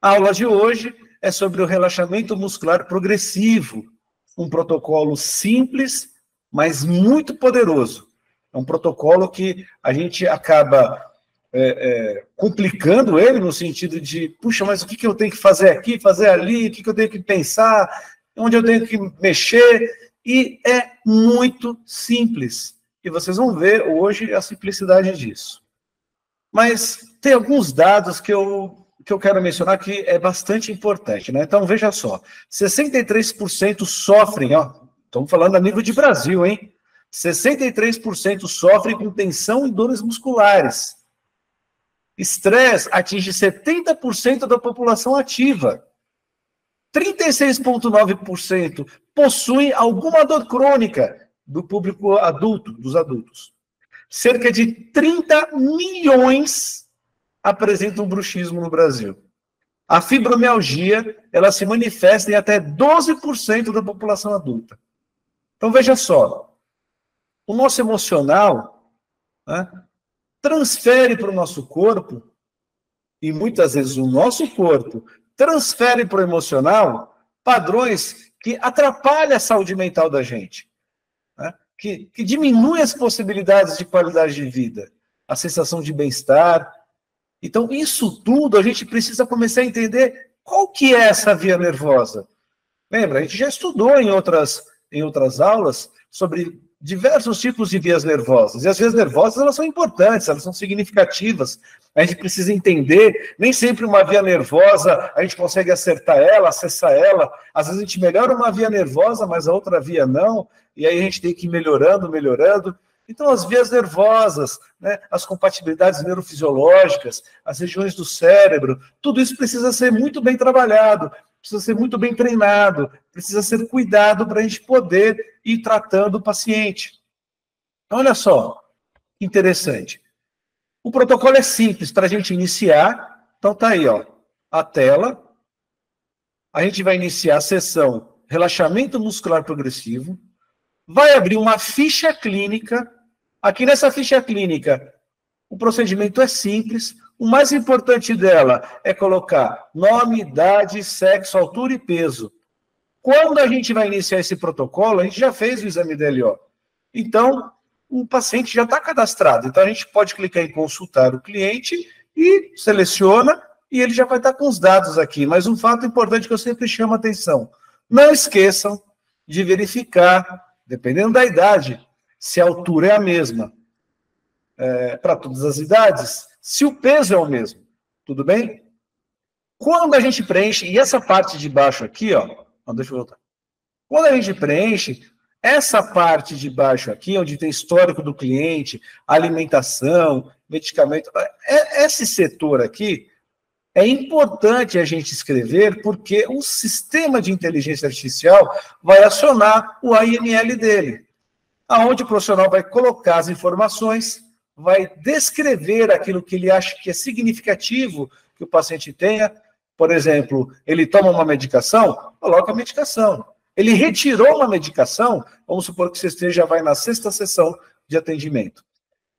A aula de hoje é sobre o relaxamento muscular progressivo, um protocolo simples, mas muito poderoso. É um protocolo que a gente acaba complicando ele no sentido de, puxa, mas o que eu tenho que fazer aqui, fazer ali, o que eu tenho que pensar, onde eu tenho que mexer, e é muito simples. E vocês vão ver hoje a simplicidade disso. Mas tem alguns dados que eu quero mencionar que é bastante importante, né? Então, veja só, 63% sofrem, ó, estamos falando a nível de Brasil, hein? 63% sofrem com tensão e dores musculares. Estresse atinge 70% da população ativa. 36,9% possuem alguma dor crônica do público adulto, dos adultos. Cerca de 30 milhões apresentam bruxismo no Brasil. A fibromialgia, ela se manifesta em até 12% da população adulta. Então, veja só, o nosso emocional, né, transfere para o nosso corpo, e muitas vezes o nosso corpo transfere para o emocional padrões que atrapalham a saúde mental da gente, né, que diminuem as possibilidades de qualidade de vida, a sensação de bem-estar. Então, isso tudo a gente precisa começar a entender qual que é essa via nervosa. Lembra, a gente já estudou em outras aulas sobre diversos tipos de vias nervosas. E as vias nervosas, elas são importantes, elas são significativas. A gente precisa entender, nem sempre uma via nervosa a gente consegue acertar ela, acessar ela. Às vezes a gente melhora uma via nervosa, mas a outra via não. E aí a gente tem que ir melhorando. Então, as vias nervosas, né, as compatibilidades neurofisiológicas, as regiões do cérebro, tudo isso precisa ser muito bem trabalhado, precisa ser muito bem treinado, precisa ser cuidado para a gente poder ir tratando o paciente. Então, olha só, interessante. O protocolo é simples para a gente iniciar. Então, tá aí, ó, a tela. A gente vai iniciar a sessão relaxamento muscular progressivo. Vai abrir uma ficha clínica. Aqui nessa ficha clínica, o procedimento é simples. O mais importante dela é colocar nome, idade, sexo, altura e peso. Quando a gente vai iniciar esse protocolo, a gente já fez o exame DLO. Então, o paciente já está cadastrado. Então, a gente pode clicar em consultar o cliente e seleciona, e ele já vai estar com os dados aqui. Mas um fato importante que eu sempre chamo a atenção: não esqueçam de verificar, dependendo da idade, se a altura é a mesma para todas as idades, se o peso é o mesmo. Tudo bem? Quando a gente preenche, e essa parte de baixo aqui, ó, deixa eu voltar. Quando a gente preenche, essa parte de baixo aqui, onde tem histórico do cliente, alimentação, medicamento, esse setor aqui, é importante a gente escrever, porque o sistema de inteligência artificial vai acionar o AML dele, aonde o profissional vai colocar as informações, vai descrever aquilo que ele acha que é significativo que o paciente tenha. Por exemplo, ele toma uma medicação, coloca a medicação. Ele retirou uma medicação, vamos supor que você já vai na 6ª sessão de atendimento.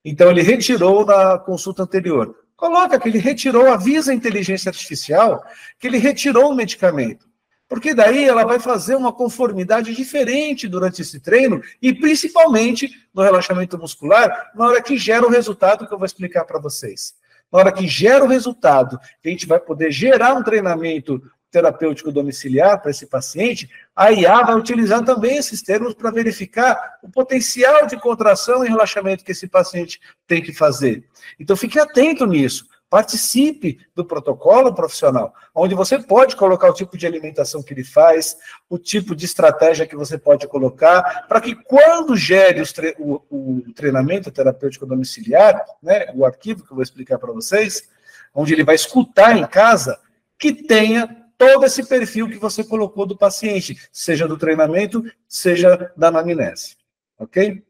Então, ele retirou na consulta anterior. Coloca que ele retirou, avisa a inteligência artificial que ele retirou o medicamento. Porque daí ela vai fazer uma conformidade diferente durante esse treino e principalmente no relaxamento muscular, na hora que gera o resultado que eu vou explicar para vocês. Na hora que gera o resultado, que a gente vai poder gerar um treinamento terapêutico domiciliar para esse paciente, a IA vai utilizar também esses termos para verificar o potencial de contração e relaxamento que esse paciente tem que fazer. Então, fique atento nisso. Participe do protocolo profissional, onde você pode colocar o tipo de alimentação que ele faz, o tipo de estratégia que você pode colocar, para que quando gere o treinamento terapêutico domiciliar, né, o arquivo que eu vou explicar para vocês, onde ele vai escutar em casa, que tenha todo esse perfil que você colocou do paciente, seja do treinamento, seja da anamnese. Ok?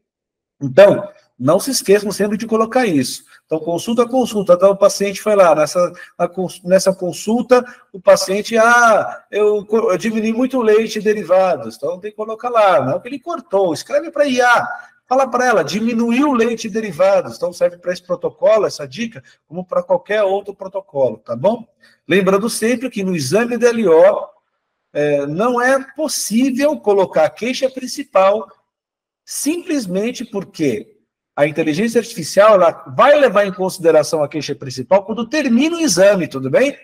Então, não se esqueçam sempre de colocar isso. Então, consulta a consulta. Então, o paciente foi lá, nessa consulta, o paciente, eu diminui muito leite e derivados. Então, tem que colocar lá, não que ele cortou. Escreve para IA. Fala para ela, diminuir o leite e derivados. Então serve para esse protocolo, essa dica, como para qualquer outro protocolo, tá bom? Lembrando sempre que no exame DLO não é possível colocar a queixa principal simplesmente porque a inteligência artificial ela vai levar em consideração a queixa principal quando termina o exame, tudo bem?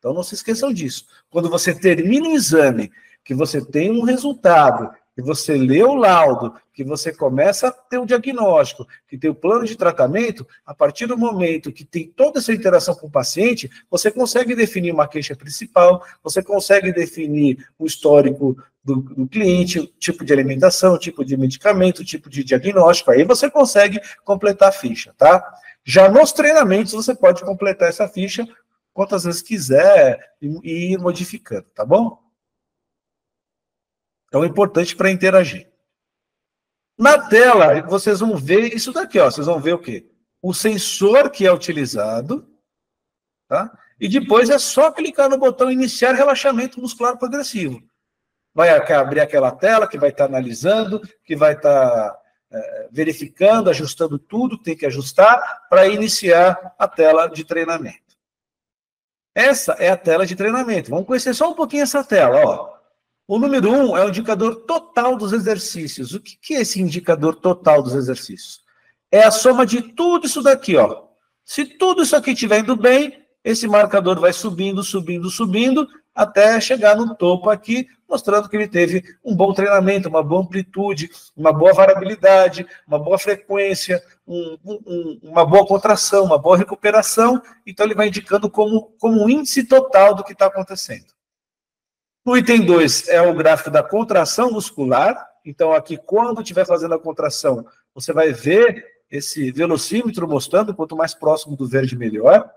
Então não se esqueçam disso. Quando você termina o exame, que você tem um resultado, que você lê o laudo, que você começa a ter o diagnóstico, que tem o plano de tratamento, a partir do momento que tem toda essa interação com o paciente, você consegue definir uma queixa principal, você consegue definir o histórico do cliente, o tipo de alimentação, o tipo de medicamento, o tipo de diagnóstico, aí você consegue completar a ficha, tá? Já nos treinamentos, você pode completar essa ficha quantas vezes quiser e ir modificando, tá bom? Então, é importante para interagir. Na tela, vocês vão ver isso daqui, ó. Vocês vão ver o quê? O sensor que é utilizado, tá? E depois é só clicar no botão iniciar relaxamento muscular progressivo. Vai abrir aquela tela que vai estar analisando, que vai estar verificando, ajustando tudo que tem que ajustar para iniciar a tela de treinamento. Essa é a tela de treinamento. Vamos conhecer só um pouquinho essa tela, ó. O número 1 é o indicador total dos exercícios. O que é esse indicador total dos exercícios? É a soma de tudo isso daqui, ó. Se tudo isso aqui estiver indo bem, esse marcador vai subindo, subindo, subindo, até chegar no topo aqui, mostrando que ele teve um bom treinamento, uma boa amplitude, uma boa variabilidade, uma boa frequência, uma boa contração, uma boa recuperação. Então, ele vai indicando como um índice total do que está acontecendo. No item 2 é o gráfico da contração muscular. Então, aqui, quando estiver fazendo a contração, você vai ver esse velocímetro mostrando, quanto mais próximo do verde, melhor.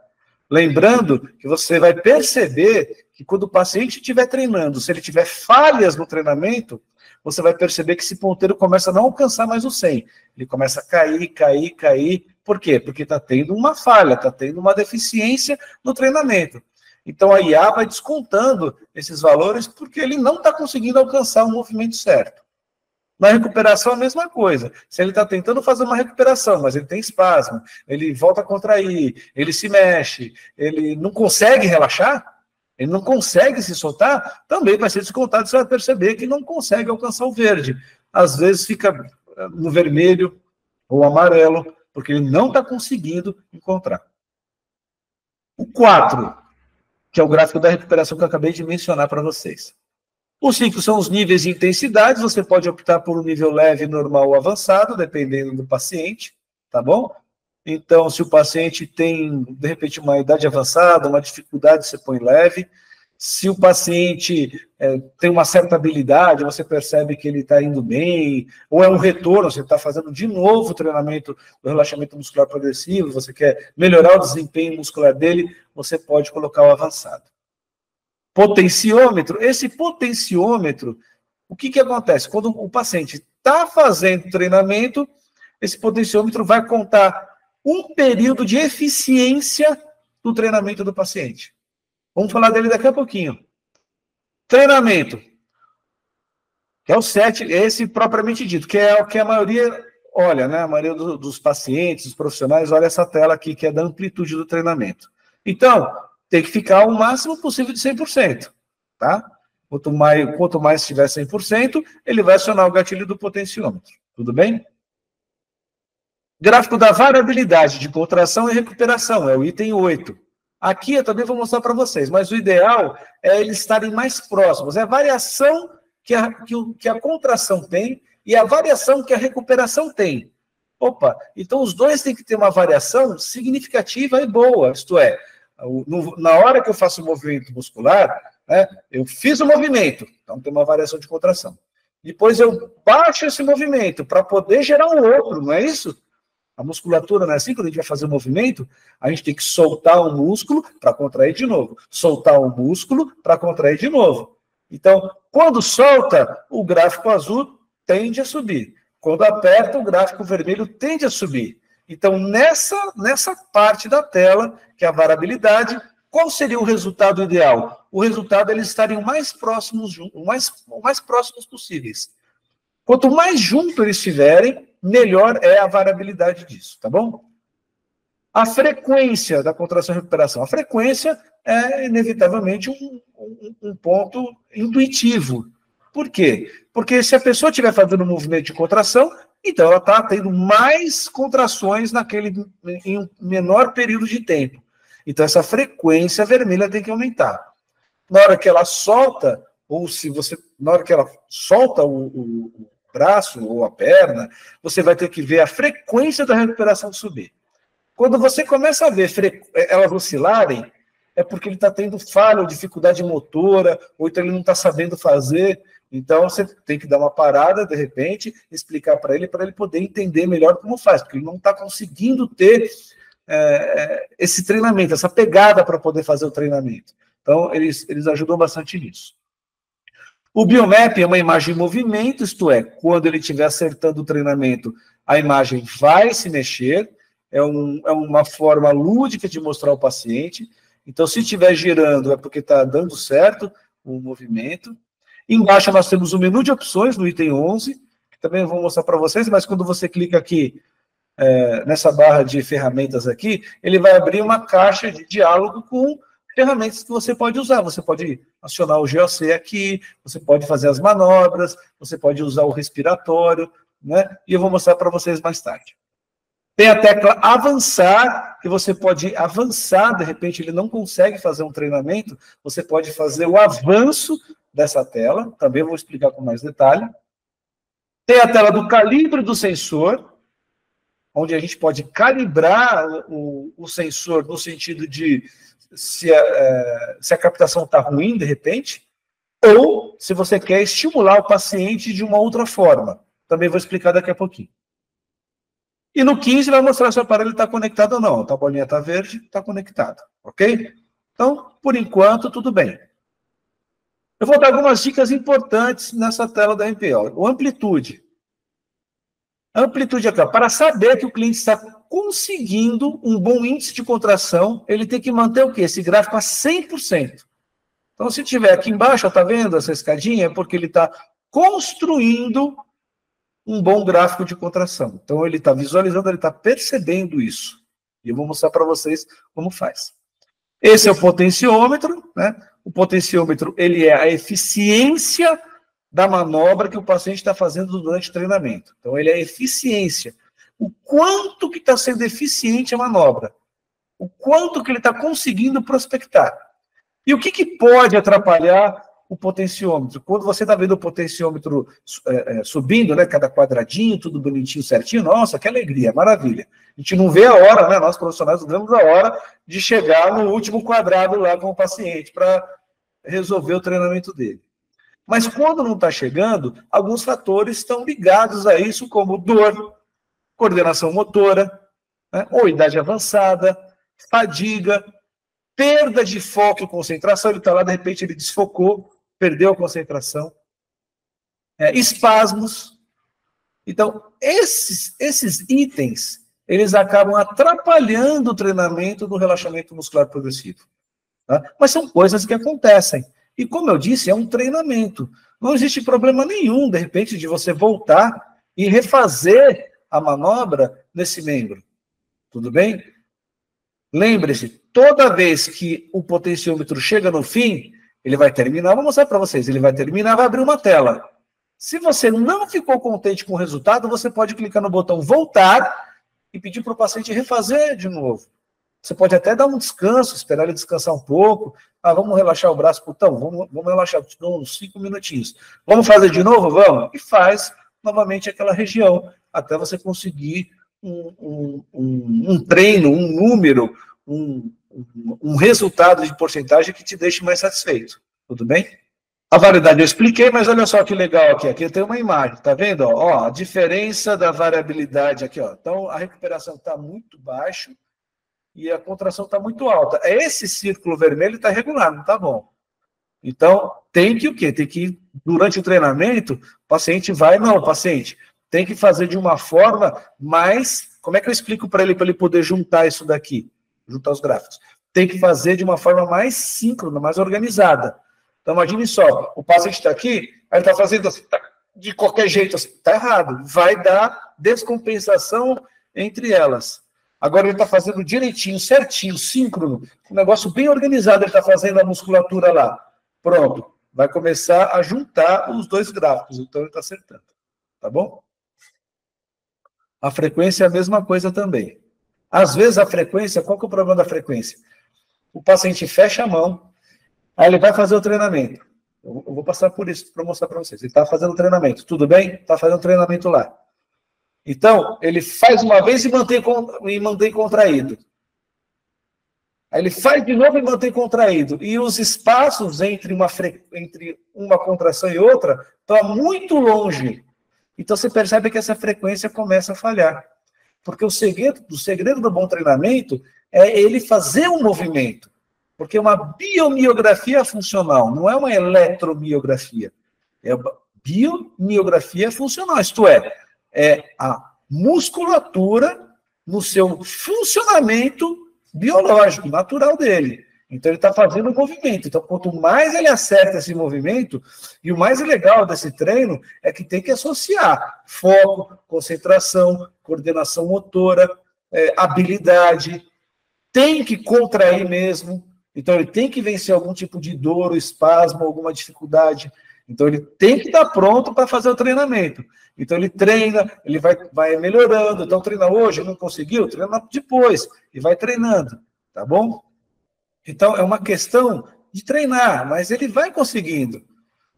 Lembrando que você vai perceber que quando o paciente estiver treinando, se ele tiver falhas no treinamento, você vai perceber que esse ponteiro começa a não alcançar mais o 100. Ele começa a cair, cair, cair. Por quê? Porque está tendo uma falha, está tendo uma deficiência no treinamento. Então, a IA vai descontando esses valores porque ele não está conseguindo alcançar o movimento certo. Na recuperação, a mesma coisa. Se ele está tentando fazer uma recuperação, mas ele tem espasmo, ele volta a contrair, ele se mexe, ele não consegue relaxar, ele não consegue se soltar, também vai ser descontado, você vai perceber que não consegue alcançar o verde. Às vezes fica no vermelho ou amarelo, porque ele não está conseguindo encontrar. O 4, que é o gráfico da recuperação que eu acabei de mencionar para vocês. Os 5 são os níveis de intensidade, você pode optar por um nível leve, normal ou avançado, dependendo do paciente, tá bom? Então, se o paciente tem, de repente, uma idade avançada, uma dificuldade, você põe leve. Se o paciente tem uma certa habilidade, você percebe que ele está indo bem, ou é um retorno, você está fazendo de novo o treinamento do relaxamento muscular progressivo, você quer melhorar o desempenho muscular dele, você pode colocar o avançado. Potenciômetro, esse potenciômetro, o que acontece? Quando o paciente está fazendo treinamento, esse potenciômetro vai contar um período de eficiência do treinamento do paciente. Vamos falar dele daqui a pouquinho. Treinamento, que é o 7, esse propriamente dito, que é o que a maioria olha, né? A maioria dos pacientes, dos profissionais, olha essa tela aqui, que é da amplitude do treinamento. Então, tem que ficar o máximo possível de 100%, tá? Quanto mais tiver 100%, ele vai acionar o gatilho do potenciômetro, tudo bem? Gráfico da variabilidade de contração e recuperação, é o item 8. Aqui eu também vou mostrar para vocês, mas o ideal é eles estarem mais próximos. É a variação que a contração tem e a variação que a recuperação tem. Opa, então os dois têm que ter uma variação significativa e boa, isto é, na hora que eu faço o movimento muscular, né, eu fiz o movimento, então tem uma variação de contração. Depois eu baixo esse movimento para poder gerar um outro, não é isso? A musculatura não é assim, quando a gente vai fazer o movimento, a gente tem que soltar o músculo para contrair de novo, soltar o músculo para contrair de novo. Então, quando solta, o gráfico azul tende a subir. Quando aperta, o gráfico vermelho tende a subir. Então, nessa parte da tela, que é a variabilidade, qual seria o resultado ideal? O resultado é eles estarem o mais próximos possíveis. Quanto mais junto eles estiverem, melhor é a variabilidade disso, tá bom? A frequência da contração e recuperação. A frequência é, inevitavelmente, um ponto intuitivo. Por quê? Porque se a pessoa estiver fazendo um movimento de contração, então ela está tendo mais contrações em um menor período de tempo. Então essa frequência vermelha tem que aumentar. Na hora que ela solta, ou na hora que ela solta o braço ou a perna, você vai ter que ver a frequência da recuperação subir. Quando você começa a ver elas oscilarem, é porque ele está tendo falha ou dificuldade motora, ou então ele não está sabendo fazer. Então, você tem que dar uma parada, de repente, explicar para ele poder entender melhor como faz, porque ele não está conseguindo ter esse treinamento, essa pegada para poder fazer o treinamento. Então, eles ajudam bastante nisso. O biomap é uma imagem em movimento, isto é, quando ele estiver acertando o treinamento, a imagem vai se mexer, é uma forma lúdica de mostrar ao paciente. Então, se estiver girando, é porque está dando certo o movimento. Embaixo nós temos o menu de opções, no item 11, que também vou mostrar para vocês, mas quando você clica aqui, nessa barra de ferramentas aqui, ele vai abrir uma caixa de diálogo com ferramentas que você pode usar. Você pode acionar o GOC aqui, você pode fazer as manobras, você pode usar o respiratório, né? E eu vou mostrar para vocês mais tarde. Tem a tecla avançar, que você pode avançar, de repente ele não consegue fazer um treinamento, você pode fazer o avanço dessa tela, também vou explicar com mais detalhe. Tem a tela do calibre do sensor, onde a gente pode calibrar o sensor no sentido de se a captação está ruim, de repente, ou se você quer estimular o paciente de uma outra forma. Também vou explicar daqui a pouquinho. E no 15 vai mostrar se o aparelho está conectado ou não. A bolinha está verde, está conectado, ok? Então, por enquanto, tudo bem. Eu vou dar algumas dicas importantes nessa tela da MPO. O amplitude. A amplitude aqui, para saber que o cliente está conseguindo um bom índice de contração, ele tem que manter o quê? Esse gráfico a 100%. Então, se tiver aqui embaixo, está vendo essa escadinha? É porque ele está construindo um bom gráfico de contração. Então, ele está visualizando, ele está percebendo isso. E eu vou mostrar para vocês como faz. Esse é o potenciômetro, né? O potenciômetro, ele é a eficiência da manobra que o paciente está fazendo durante o treinamento. Então, ele é a eficiência. O quanto que está sendo eficiente a manobra. O quanto que ele está conseguindo prospectar. E o que pode atrapalhar o potenciômetro? Quando você está vendo o potenciômetro subindo, né, cada quadradinho, tudo bonitinho, certinho, nossa, que alegria, maravilha. A gente não vê a hora, né, nós profissionais não vemos a hora de chegar no último quadrado lá com o paciente para resolver o treinamento dele. Mas quando não está chegando, alguns fatores estão ligados a isso, como dor, coordenação motora, né, ou idade avançada, fadiga, perda de foco e concentração. Ele está lá, de repente ele desfocou, perdeu a concentração, espasmos. Então, esses itens, eles acabam atrapalhando o treinamento do relaxamento muscular progressivo. Tá? Mas são coisas que acontecem. E como eu disse, é um treinamento. Não existe problema nenhum, de repente, de você voltar e refazer a manobra nesse membro. Tudo bem? Lembre-se, toda vez que o potenciômetro chega no fim, ele vai terminar, vou mostrar para vocês, ele vai terminar, vai abrir uma tela. Se você não ficou contente com o resultado, você pode clicar no botão voltar e pedir para o paciente refazer de novo. Você pode até dar um descanso, esperar ele descansar um pouco. Vamos relaxar o braço, então, vamos relaxar uns 5 minutinhos. Vamos fazer de novo? Vamos. E faz novamente aquela região, até você conseguir um treino, um número, um resultado de porcentagem que te deixe mais satisfeito. Tudo bem? A variabilidade eu expliquei, mas olha só que legal aqui. Aqui tem uma imagem, tá vendo? Ó, a diferença da variabilidade aqui. Ó. Então, a recuperação está muito baixa e a contração está muito alta. Esse círculo vermelho está regular, não está bom. Então, tem que o quê? Tem que, durante o treinamento, o paciente o paciente tem que fazer de uma forma mais... Como é que eu explico para ele poder juntar isso daqui? Juntar os gráficos. Tem que fazer de uma forma mais síncrona, mais organizada. Então, imagine só, o paciente está aqui, aí ele está fazendo assim, de qualquer jeito. Está errado. Vai dar descompensação entre elas. Agora ele está fazendo direitinho, certinho, síncrono, um negócio bem organizado, ele está fazendo a musculatura lá. Pronto. Vai começar a juntar os dois gráficos. Então ele está acertando. Tá bom? A frequência é a mesma coisa também. Às vezes a frequência, qual que é o problema da frequência? O paciente fecha a mão, aí ele vai fazer o treinamento. Eu vou passar por isso para mostrar para vocês. Ele está fazendo o treinamento, tudo bem? Está fazendo o treinamento lá. Então, ele faz uma vez e mantém contraído. Aí ele faz de novo e mantém contraído. E os espaços entre uma contração e outra estão muito longe. Então, você percebe que essa frequência começa a falhar. Porque o segredo do bom treinamento é ele fazer um movimento. Porque é uma biomiografia funcional, não é uma eletromiografia. É uma biomiografia funcional, isto é a musculatura no seu funcionamento biológico, natural dele. Então, ele está fazendo o movimento. Então, quanto mais ele acerta esse movimento, e o mais legal desse treino é que tem que associar foco, concentração, coordenação motora, habilidade, tem que contrair mesmo. Então, ele tem que vencer algum tipo de dor, espasmo, alguma dificuldade. Então, ele tem que estar pronto para fazer o treinamento. Então, ele treina, ele vai melhorando. Então, treina hoje, não conseguiu, treina depois. E vai treinando, tá bom? Então, é uma questão de treinar, mas ele vai conseguindo.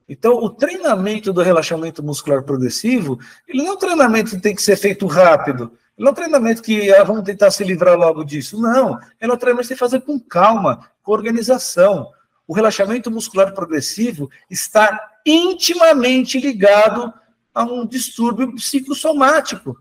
Então, o treinamento do relaxamento muscular progressivo, ele não é um treinamento que tem que ser feito rápido. Ele não é um treinamento que vamos tentar se livrar logo disso. Não, ele é um treinamento que tem que fazer com calma, com organização. O relaxamento muscular progressivo está intimamente ligado a um distúrbio psicossomático.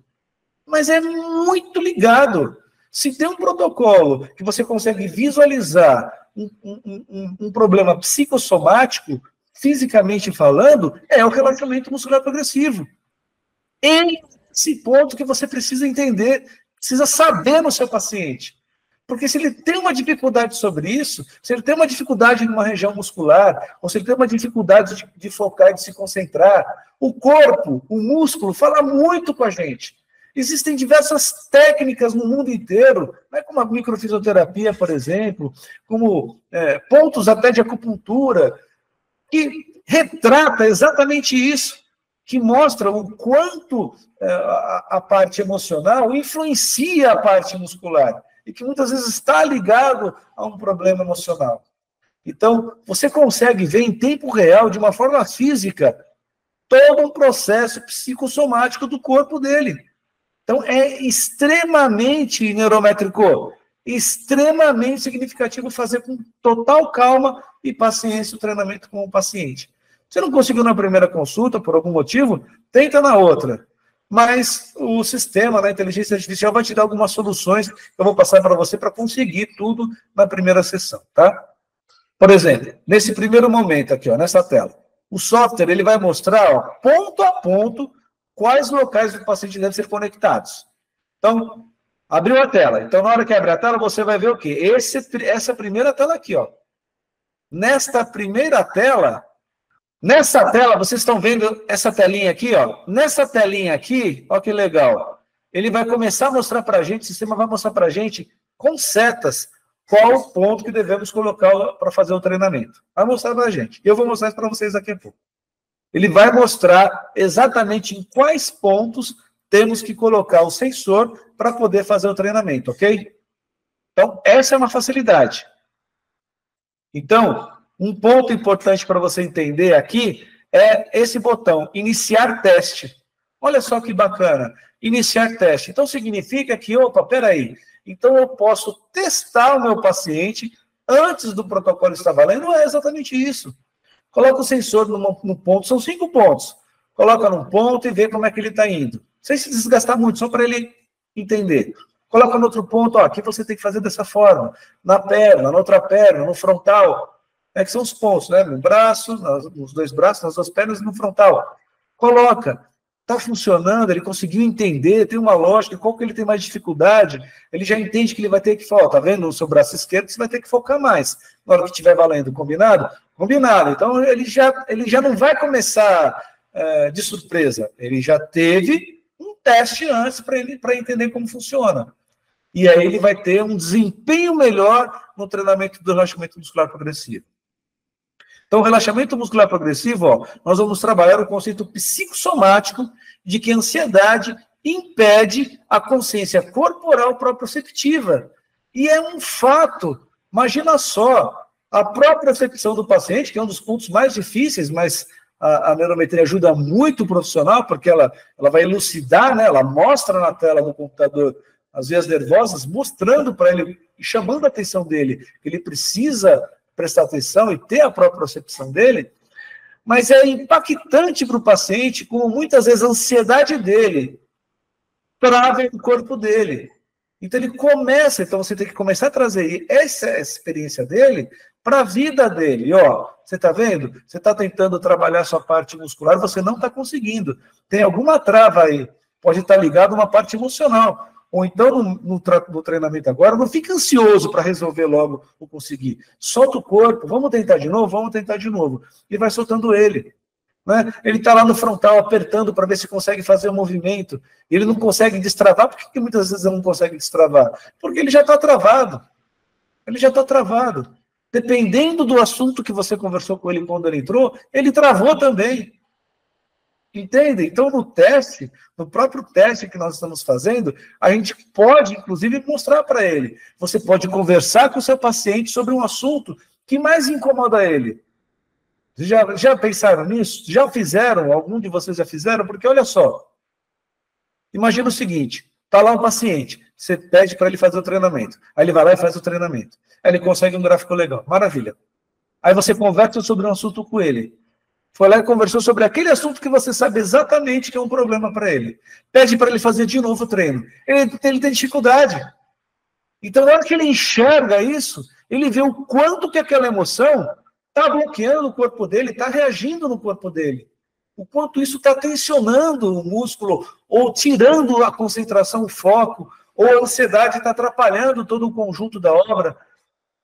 Mas é muito ligado. Se tem um protocolo que você consegue visualizar um problema psicossomático, fisicamente falando, é o relaxamento muscular progressivo. Esse ponto que você precisa entender, precisa saber no seu paciente. Porque se ele tem uma dificuldade sobre isso, se ele tem uma dificuldade numa região muscular, ou se ele tem uma dificuldade de focar e de se concentrar, o corpo, o músculo, fala muito com a gente. Existem diversas técnicas no mundo inteiro, né, como a microfisioterapia, por exemplo, como pontos até de acupuntura, que retrata exatamente isso, que mostra o quanto a parte emocional influencia a parte muscular, e que muitas vezes está ligado a um problema emocional. Então, você consegue ver em tempo real, de uma forma física, todo um processo psicossomático do corpo dele. Então, é extremamente neurométrico, extremamente significativo fazer com total calma e paciência o treinamento com o paciente. Se não conseguiu na primeira consulta, por algum motivo, tenta na outra. Mas o sistema, a inteligência artificial, vai te dar algumas soluções que eu vou passar para você para conseguir tudo na primeira sessão, tá? Por exemplo, nesse primeiro momento aqui, ó, nessa tela, o software ele vai mostrar, ó, ponto a ponto, quais locais do paciente devem ser conectados. Então, abriu a tela. Então, na hora que abre a tela, você vai ver o quê? Essa primeira tela aqui, ó. Nessa tela, vocês estão vendo essa telinha aqui, ó. Nessa telinha aqui, ó que legal. Ele vai começar a mostrar para a gente, o sistema vai mostrar para a gente, com setas, qual o ponto que devemos colocar para fazer o treinamento. Vai mostrar para a gente. Eu vou mostrar isso para vocês daqui a pouco. Ele vai mostrar exatamente em quais pontos temos que colocar o sensor para poder fazer o treinamento, ok? Então, essa é uma facilidade. Então, um ponto importante para você entender aqui é esse botão, iniciar teste. Olha só que bacana, iniciar teste. Então, significa que, opa, peraí, então eu posso testar o meu paciente antes do protocolo estar valendo? Não é exatamente isso. Coloca o sensor no ponto, são 5 pontos. Coloca num ponto e vê como é que ele está indo. Sem se desgastar muito, só para ele entender. Coloca no outro ponto, ó, aqui você tem que fazer dessa forma. Na perna, na outra perna, no frontal. Que são os pontos, né? No braço, nos dois braços, nas duas pernas e no frontal. Coloca. Está funcionando, ele conseguiu entender, tem uma lógica, qual que ele tem mais dificuldade, ele já entende que ele vai ter que focar, tá vendo? No seu braço esquerdo, você vai ter que focar mais. Na hora que estiver valendo, combinado? Combinado. Então, ele já não vai começar de surpresa. Ele já teve um teste antes para entender como funciona. E aí ele vai ter um desempenho melhor no treinamento do relaxamento muscular progressivo. Então, o relaxamento muscular progressivo, ó, nós vamos trabalhar o conceito psicossomático de que a ansiedade impede a consciência corporal proprioceptiva. E é um fato. Imagina só, a propriocepção do paciente, que é um dos pontos mais difíceis, mas a neurometria ajuda muito o profissional, porque ela vai elucidar, né? Ela mostra na tela do computador as veias nervosas, mostrando para ele e chamando a atenção dele que ele precisa prestar atenção e ter a propriocepção dele, mas é impactante para o paciente como muitas vezes a ansiedade dele trava o corpo dele. Então ele começa, então você tem que começar a trazer essa experiência dele para a vida dele. E, ó, você está vendo? Você está tentando trabalhar a sua parte muscular, você não está conseguindo. Tem alguma trava aí. Pode estar ligado a uma parte emocional. Ou então, no treinamento agora, não fica ansioso para resolver logo o conseguir. Solta o corpo, vamos tentar de novo, vamos tentar de novo. E vai soltando ele. Né? Ele está lá no frontal, apertando para ver se consegue fazer o movimento. Ele não consegue destravar. Por que muitas vezes ele não consegue destravar? Porque ele já está travado. Ele já está travado. Dependendo do assunto que você conversou com ele quando ele entrou, ele travou também. Entende? Então, no teste, no próprio teste que nós estamos fazendo, a gente pode, inclusive, mostrar para ele. Você pode conversar com o seu paciente sobre um assunto que mais incomoda ele. Já pensaram nisso? Já fizeram? Algum de vocês já fizeram? Porque, olha só, imagina o seguinte, está lá um paciente, você pede para ele fazer o treinamento, aí ele vai lá e faz o treinamento, aí ele consegue um gráfico legal, maravilha. Aí você conversa sobre um assunto com ele, foi lá e conversou sobre aquele assunto que você sabe exatamente que é um problema para ele. Pede para ele fazer de novo o treino. Ele tem dificuldade. Então, na hora que ele enxerga isso, ele vê o quanto que aquela emoção está bloqueando o corpo dele, está reagindo no corpo dele. O quanto isso está tensionando o músculo, ou tirando a concentração, o foco, ou a ansiedade está atrapalhando todo o conjunto da obra.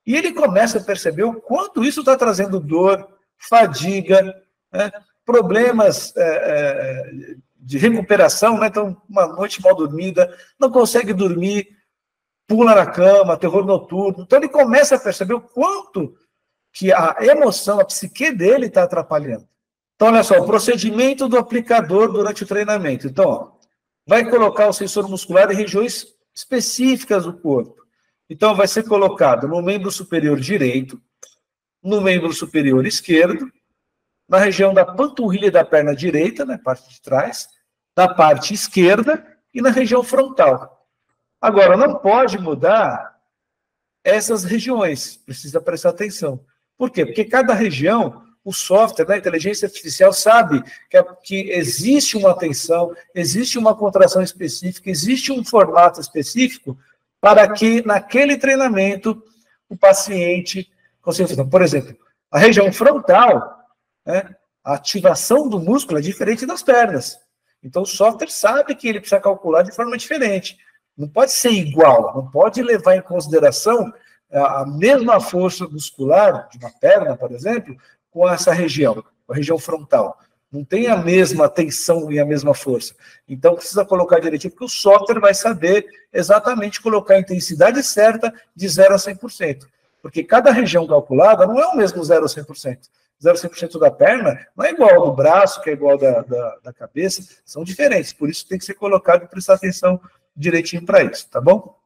E ele começa a perceber o quanto isso está trazendo dor, fadiga, problemas de recuperação, né? Então, uma noite mal dormida, não consegue dormir, pula na cama, terror noturno. Então, ele começa a perceber o quanto que a emoção, a psique dele está atrapalhando. Então, olha só, o procedimento do aplicador durante o treinamento. Então, ó, vai colocar o sensor muscular em regiões específicas do corpo. Então, vai ser colocado no membro superior direito, no membro superior esquerdo, na região da panturrilha da perna direita, na parte de trás, da parte esquerda e na região frontal. Agora, não pode mudar essas regiões, precisa prestar atenção. Por quê? Porque cada região, o software da inteligência artificial sabe que existe uma tensão, existe uma contração específica, existe um formato específico para que, naquele treinamento, o paciente consiga. Por exemplo, a região frontal, a ativação do músculo é diferente das pernas. Então, o software sabe que ele precisa calcular de forma diferente. Não pode ser igual, não pode levar em consideração a mesma força muscular de uma perna, por exemplo, com essa região, a região frontal. Não tem a mesma tensão e a mesma força. Então, precisa colocar direitinho, porque o software vai saber exatamente colocar a intensidade certa de 0 a 100%. Porque cada região calculada não é o mesmo 0 a 100%. 0 a 100% da perna não é igual ao do braço, que é igual da cabeça, são diferentes. Por isso tem que ser colocado e prestar atenção direitinho para isso, tá bom?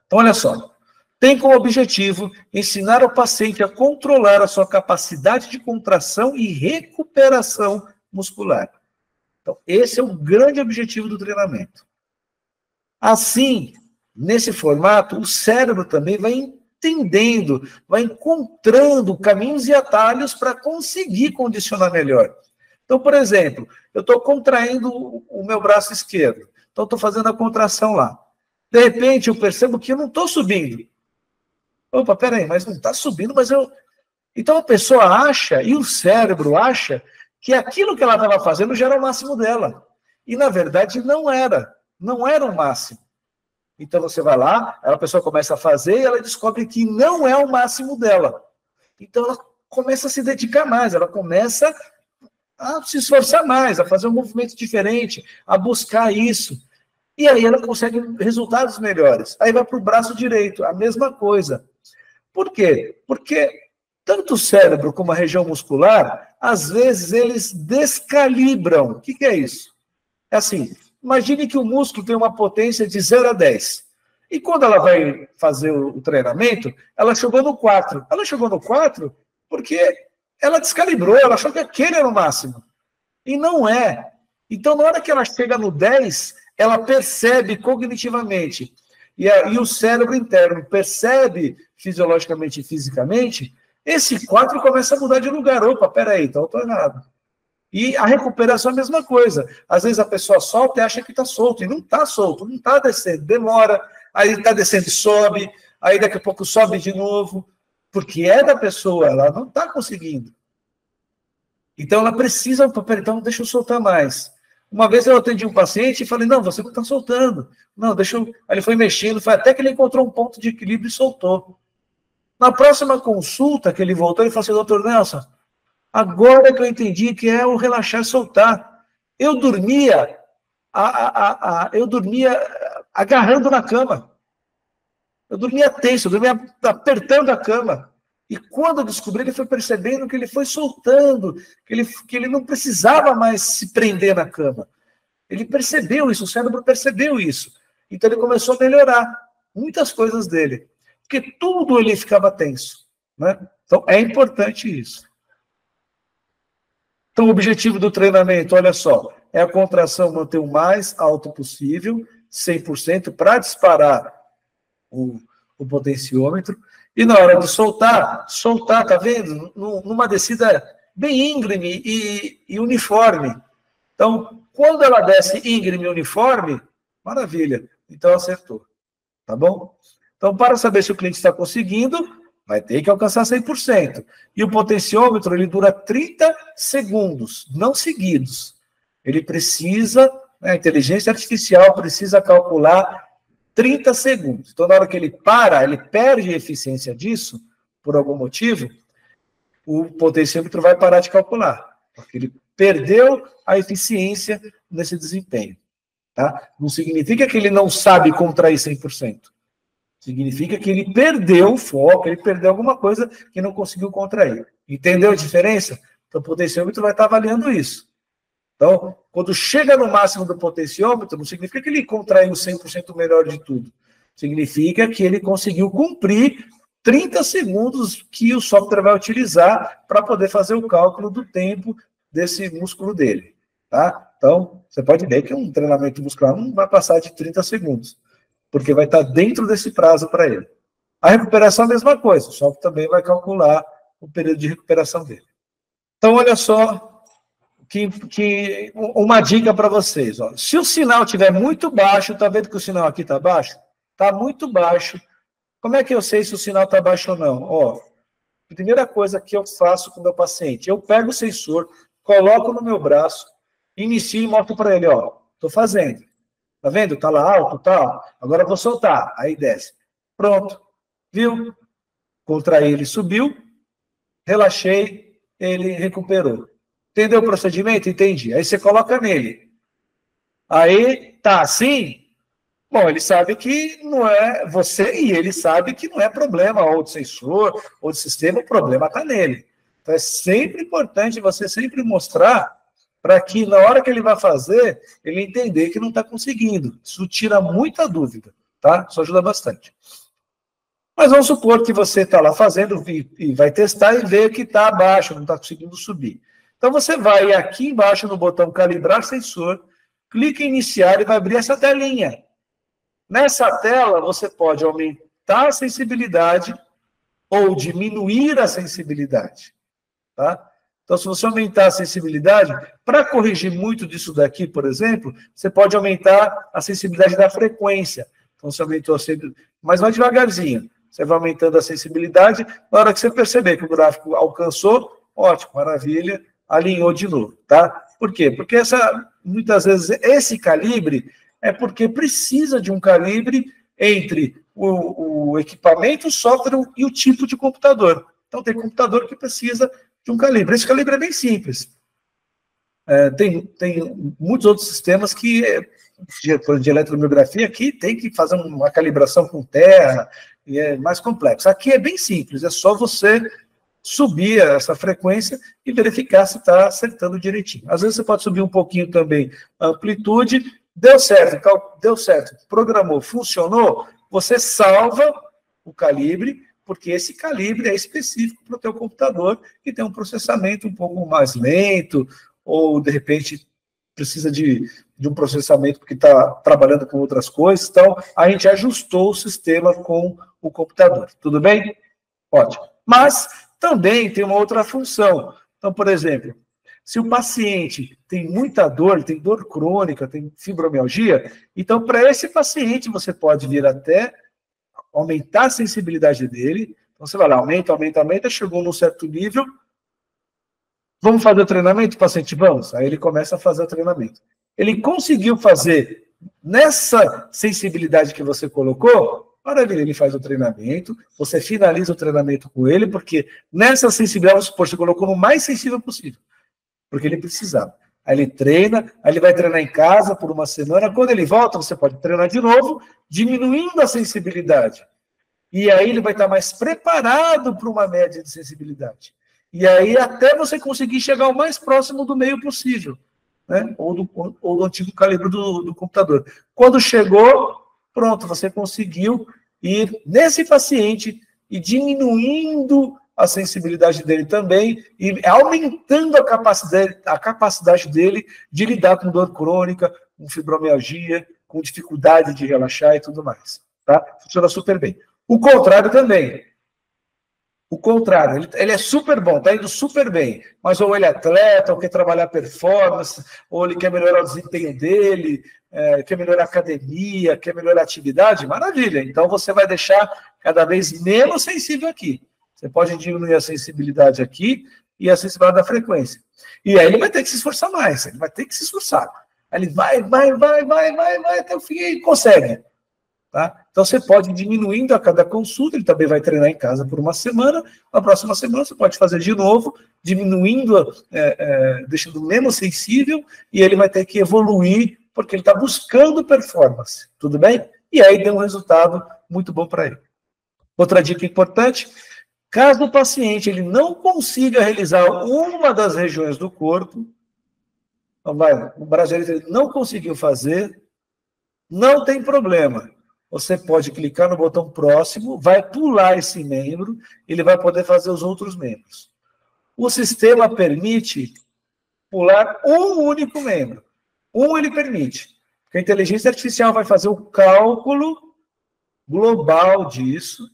Então, olha só. Tem como objetivo ensinar o paciente a controlar a sua capacidade de contração e recuperação muscular. Então, esse é o grande objetivo do treinamento. Assim, nesse formato, o cérebro também vai entendendo, vai encontrando caminhos e atalhos para conseguir condicionar melhor. Então, por exemplo, eu estou contraindo o meu braço esquerdo, então estou fazendo a contração lá. De repente, eu percebo que eu não estou subindo. Opa, peraí, mas não está subindo, mas eu... Então, a pessoa acha, e o cérebro acha, que aquilo que ela estava fazendo já era o máximo dela. E, na verdade, não era o máximo. Então, você vai lá, a pessoa começa a fazer e ela descobre que não é o máximo dela. Então, ela começa a se dedicar mais, ela começa a se esforçar mais, a fazer um movimento diferente, a buscar isso. E aí ela consegue resultados melhores. Aí vai para o braço direito, a mesma coisa. Por quê? Porque tanto o cérebro como a região muscular, às vezes eles descalibram. O que é isso? É assim, imagine que o músculo tem uma potência de 0 a 10. E quando ela vai fazer o treinamento, ela chegou no 4. Ela chegou no 4 porque ela descalibrou, ela achou que aquele era o máximo. E não é. Então, na hora que ela chega no 10, ela percebe cognitivamente. E o cérebro interno percebe fisiologicamente e fisicamente, esse 4 começa a mudar de lugar. Opa, peraí, então eu estou errado. E a recuperação é a mesma coisa. Às vezes a pessoa solta e acha que está solto, e não está solto, não está descendo, demora, aí está descendo e sobe, aí daqui a pouco sobe de novo, porque é da pessoa, ela não está conseguindo. Então ela precisa, então deixa eu soltar mais. Uma vez eu atendi um paciente e falei, não, você não está soltando. Não, deixa eu... Aí ele foi mexendo, foi até que ele encontrou um ponto de equilíbrio e soltou. Na próxima consulta que ele voltou, ele falou assim, doutor Nelson, agora que eu entendi que é o relaxar e soltar. Eu dormia agarrando na cama. Eu dormia tenso, eu dormia apertando a cama. E quando eu descobri, ele foi percebendo que ele foi soltando, que ele não precisava mais se prender na cama. Ele percebeu isso, o cérebro percebeu isso. Então ele começou a melhorar muitas coisas dele. Porque tudo ele ficava tenso. Né? Então é importante isso. Então, o objetivo do treinamento, olha só, é a contração manter o mais alto possível, 100%, para disparar o potenciômetro. E na hora de soltar, tá vendo? Numa descida bem íngreme e uniforme. Então, quando ela desce íngreme e uniforme, maravilha. Então, acertou. Tá bom? Então, para saber se o cliente está conseguindo, vai ter que alcançar 100%. E o potenciômetro, ele dura 30 segundos, não seguidos. Ele precisa, a inteligência artificial precisa calcular 30 segundos. Então, na hora que ele para, ele perde a eficiência disso, por algum motivo, o potenciômetro vai parar de calcular, porque ele perdeu a eficiência nesse desempenho. Tá? Não significa que ele não sabe contrair 100%. Significa que ele perdeu o foco, ele perdeu alguma coisa que não conseguiu contrair. Entendeu a diferença? Então, o potenciômetro vai estar avaliando isso. Então, quando chega no máximo do potenciômetro, não significa que ele contraiu 100% melhor de tudo. Significa que ele conseguiu cumprir 30 segundos que o software vai utilizar para poder fazer o cálculo do tempo desse músculo dele. Tá? Então, você pode ver que um treinamento muscular não vai passar de 30 segundos. Porque vai estar dentro desse prazo para ele. A recuperação é a mesma coisa, o software também vai calcular o período de recuperação dele. Então, olha só, uma dica para vocês. Ó. Se o sinal estiver muito baixo, está vendo que o sinal aqui está baixo? Está muito baixo. Como é que eu sei se o sinal está baixo ou não? Ó, a primeira coisa que eu faço com o meu paciente, eu pego o sensor, coloco no meu braço, inicio e mostro para ele, ó, estou fazendo. Tá vendo? Tá lá alto, tá? Agora eu vou soltar. Aí desce. Pronto. Viu? Contraí, ele subiu. Relaxei, ele recuperou. Entendeu o procedimento? Entendi. Aí você coloca nele. Aí, tá assim? Bom, ele sabe que não é você e ele sabe que não é problema ou de sensor ou de sistema, o problema está nele. Então é sempre importante você sempre mostrar para que na hora que ele vai fazer, ele entender que não está conseguindo. Isso tira muita dúvida, tá? Isso ajuda bastante. Mas vamos supor que você está lá fazendo e vai testar e vê que está abaixo, não está conseguindo subir. Então você vai aqui embaixo no botão calibrar sensor, clica em iniciar e vai abrir essa telinha. Nessa tela você pode aumentar a sensibilidade ou diminuir a sensibilidade, tá? Então, se você aumentar a sensibilidade, para corrigir muito disso daqui, por exemplo, você pode aumentar a sensibilidade da frequência. Então, você aumentou a sensibilidade, mas vai devagarzinho. Você vai aumentando a sensibilidade, na hora que você perceber que o gráfico alcançou, ótimo, maravilha, alinhou de novo, tá? Por quê? Porque muitas vezes esse calibre é porque precisa de um calibre entre o equipamento, o software e o tipo de computador. Então, tem computador que precisa de um calibre. Esse calibre é bem simples. Tem muitos outros sistemas que, de eletromiografia, que tem que fazer uma calibração com terra, e é mais complexo. Aqui é bem simples, é só você subir essa frequência e verificar se está acertando direitinho. Às vezes você pode subir um pouquinho também a amplitude, deu certo, programou, funcionou, você salva o calibre, porque esse calibre é específico para o teu computador, que tem um processamento um pouco mais lento, ou, de repente, precisa de um processamento porque está trabalhando com outras coisas. Então, a gente ajustou o sistema com o computador. Tudo bem? Ótimo. Mas também tem uma outra função. Então, por exemplo, se o paciente tem muita dor, tem dor crônica, tem fibromialgia, então, para esse paciente, você pode vir até aumentar a sensibilidade dele. Então, você vai lá, aumenta, chegou num certo nível. Vamos fazer o treinamento, paciente? Vamos. Aí ele começa a fazer o treinamento. Ele conseguiu fazer nessa sensibilidade que você colocou, maravilha, ele faz o treinamento, você finaliza o treinamento com ele, porque nessa sensibilidade, você colocou no mais sensível possível, porque ele precisava. Aí ele treina, aí ele vai treinar em casa por uma semana, quando ele volta, você pode treinar de novo, diminuindo a sensibilidade. E aí ele vai estar mais preparado para uma média de sensibilidade. E aí até você conseguir chegar o mais próximo do meio possível, né? Ou do antigo calibre do computador. Quando chegou, pronto, você conseguiu ir nesse paciente e diminuindo a sensibilidade dele também e aumentando a capacidade dele de lidar com dor crônica, com fibromialgia, com dificuldade de relaxar e tudo mais. Tá? Funciona super bem. O contrário também. O contrário, ele é super bom, está indo super bem, mas ou ele é atleta, ou quer trabalhar performance, ou ele quer melhorar o desempenho dele, quer melhorar a academia, quer melhorar a atividade, maravilha. Então você vai deixar cada vez menos sensível aqui. Você pode diminuir a sensibilidade aqui e a sensibilidade da frequência. E aí ele vai ter que se esforçar mais, ele vai ter que se esforçar. Aí ele vai até o fim e consegue. Tá? Então, você pode ir diminuindo a cada consulta, ele também vai treinar em casa por uma semana, na próxima semana você pode fazer de novo, diminuindo, deixando menos sensível, e ele vai ter que evoluir, porque ele está buscando performance, tudo bem? E aí deu um resultado muito bom para ele. Outra dica importante, caso o paciente ele não consiga realizar uma das regiões do corpo, o brasileiro ele não conseguiu fazer, não tem problema. Você pode clicar no botão próximo, vai pular esse membro, ele vai poder fazer os outros membros. O sistema permite pular um único membro. Ele permite. Porque a inteligência artificial vai fazer o cálculo global disso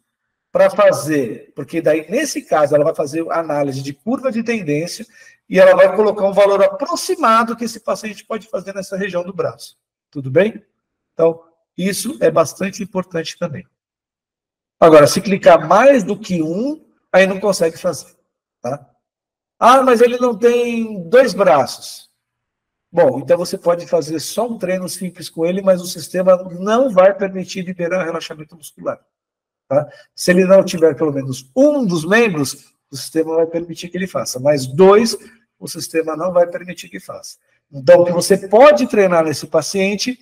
para fazer, porque daí, nesse caso, ela vai fazer análise de curva de tendência e ela vai colocar um valor aproximado que esse paciente pode fazer nessa região do braço. Tudo bem? Então, isso é bastante importante também. Agora, se clicar mais do que aí não consegue fazer. Tá? Ah, mas ele não tem 2 braços. Bom, então você pode fazer só um treino simples com ele, mas o sistema não vai permitir liberar relaxamento muscular. Tá? Se ele não tiver pelo menos um dos membros, o sistema vai permitir que ele faça. Mas 2, o sistema não vai permitir que faça. Então, o que você pode treinar nesse paciente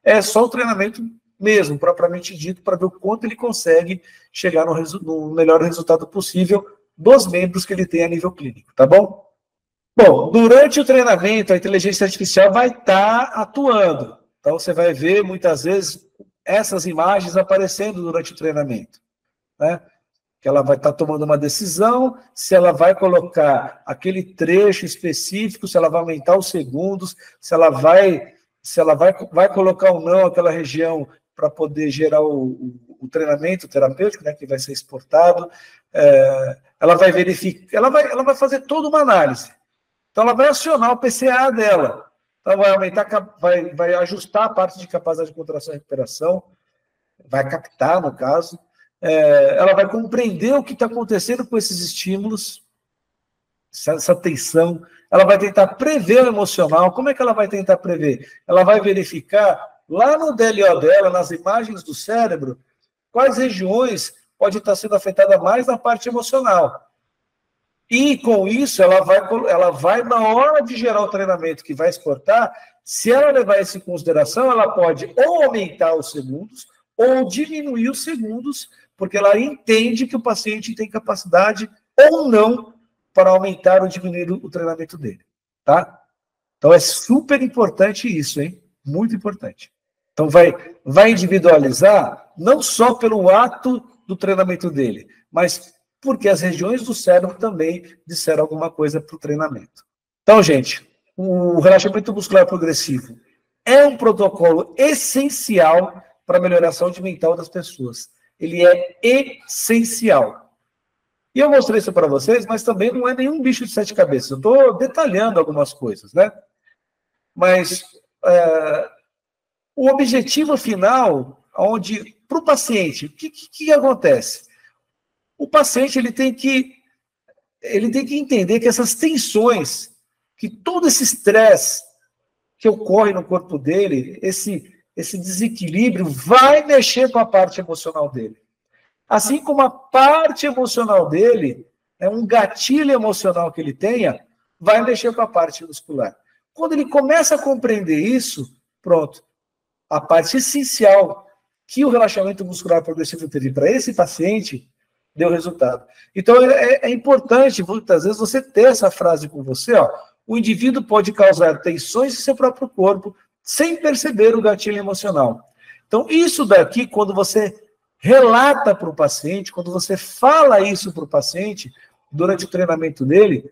é só o treinamento mesmo, propriamente dito, para ver o quanto ele consegue chegar no melhor resultado possível dos membros que ele tem a nível clínico, tá bom? Bom, durante o treinamento, a inteligência artificial vai estar atuando. Então, você vai ver, muitas vezes, essas imagens aparecendo durante o treinamento, né? Que ela vai estar tomando uma decisão, se ela vai colocar aquele trecho específico, se ela vai aumentar os segundos, se ela vai colocar ou não aquela região para poder gerar o treinamento terapêutico, né, que vai ser exportado. Ela vai verificar, ela vai fazer toda uma análise. Então, ela vai acionar o PCA dela. Então, vai aumentar, vai ajustar a parte de capacidade de contração e recuperação, vai captar, no caso. Ela vai compreender o que está acontecendo com esses estímulos, essa tensão. Ela vai tentar prever o emocional. Como é que ela vai tentar prever? Ela vai verificar, lá no DLO dela, nas imagens do cérebro, quais regiões podem estar sendo afetadas mais na parte emocional. E com isso, ela vai, na hora de gerar o treinamento que vai exportar, se ela levar isso em consideração, ela pode ou aumentar os segundos ou diminuir os segundos, porque ela entende que o paciente tem capacidade ou não para aumentar ou diminuir o treinamento dele, tá? Então é super importante isso, hein? Muito importante. Então vai individualizar não só pelo ato do treinamento dele, mas porque as regiões do cérebro também disseram alguma coisa para o treinamento. Então, gente, o relaxamento muscular progressivo é um protocolo essencial para melhorar a saúde mental das pessoas. Ele é essencial. E eu mostrei isso para vocês, mas também não é nenhum bicho de sete cabeças. Eu estou detalhando algumas coisas, né? Mas o objetivo final, onde para o paciente, o que acontece? O paciente ele tem que entender que essas tensões, que todo esse estresse que ocorre no corpo dele, esse desequilíbrio, vai mexer com a parte emocional dele. Assim como a parte emocional dele, um gatilho emocional que ele tenha, vai mexer com a parte muscular. Quando ele começa a compreender isso, pronto, a parte essencial que o relaxamento muscular progressivo teve para esse paciente deu resultado. Então, é importante, muitas vezes, você ter essa frase com você, ó, o indivíduo pode causar tensões em seu próprio corpo sem perceber o gatilho emocional. Então, isso daqui, quando você relata para o paciente, quando você fala isso para o paciente, durante o treinamento dele,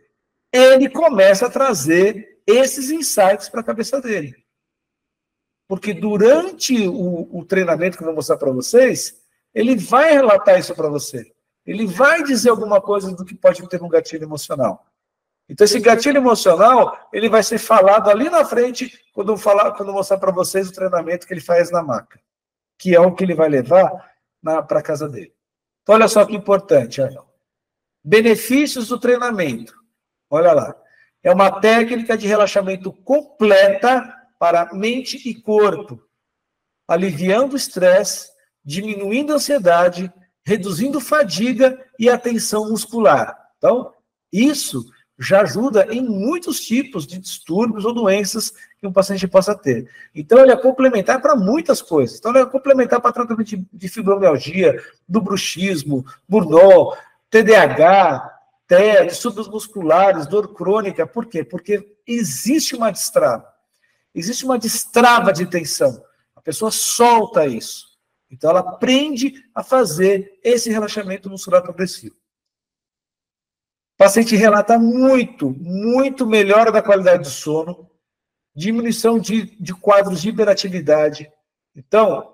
ele começa a trazer esses insights para a cabeça dele. Porque durante o treinamento que eu vou mostrar para vocês, ele vai relatar isso para você. Ele vai dizer alguma coisa do que pode ter um gatilho emocional. Então, esse gatilho emocional, ele vai ser falado ali na frente, quando eu mostrar para vocês o treinamento que ele faz na maca, que é o que ele vai levar para a casa dele. Então, olha só que importante. Olha. Benefícios do treinamento. Olha lá. É uma técnica de relaxamento completa para mente e corpo, aliviando o estresse, diminuindo a ansiedade, reduzindo fadiga e a tensão muscular. Então, isso já ajuda em muitos tipos de distúrbios ou doenças que um paciente possa ter. Então, ele é complementar para muitas coisas. Então, ele é complementar para tratamento de fibromialgia, do bruxismo, burnout, TDAH, TEA, distúrbios musculares, dor crônica. Por quê? Porque existe uma destrava. Existe uma destrava de tensão. A pessoa solta isso. Então, ela aprende a fazer esse relaxamento muscular progressivo. O paciente relata muito melhora da qualidade do sono, diminuição de quadros de hiperatividade. Então,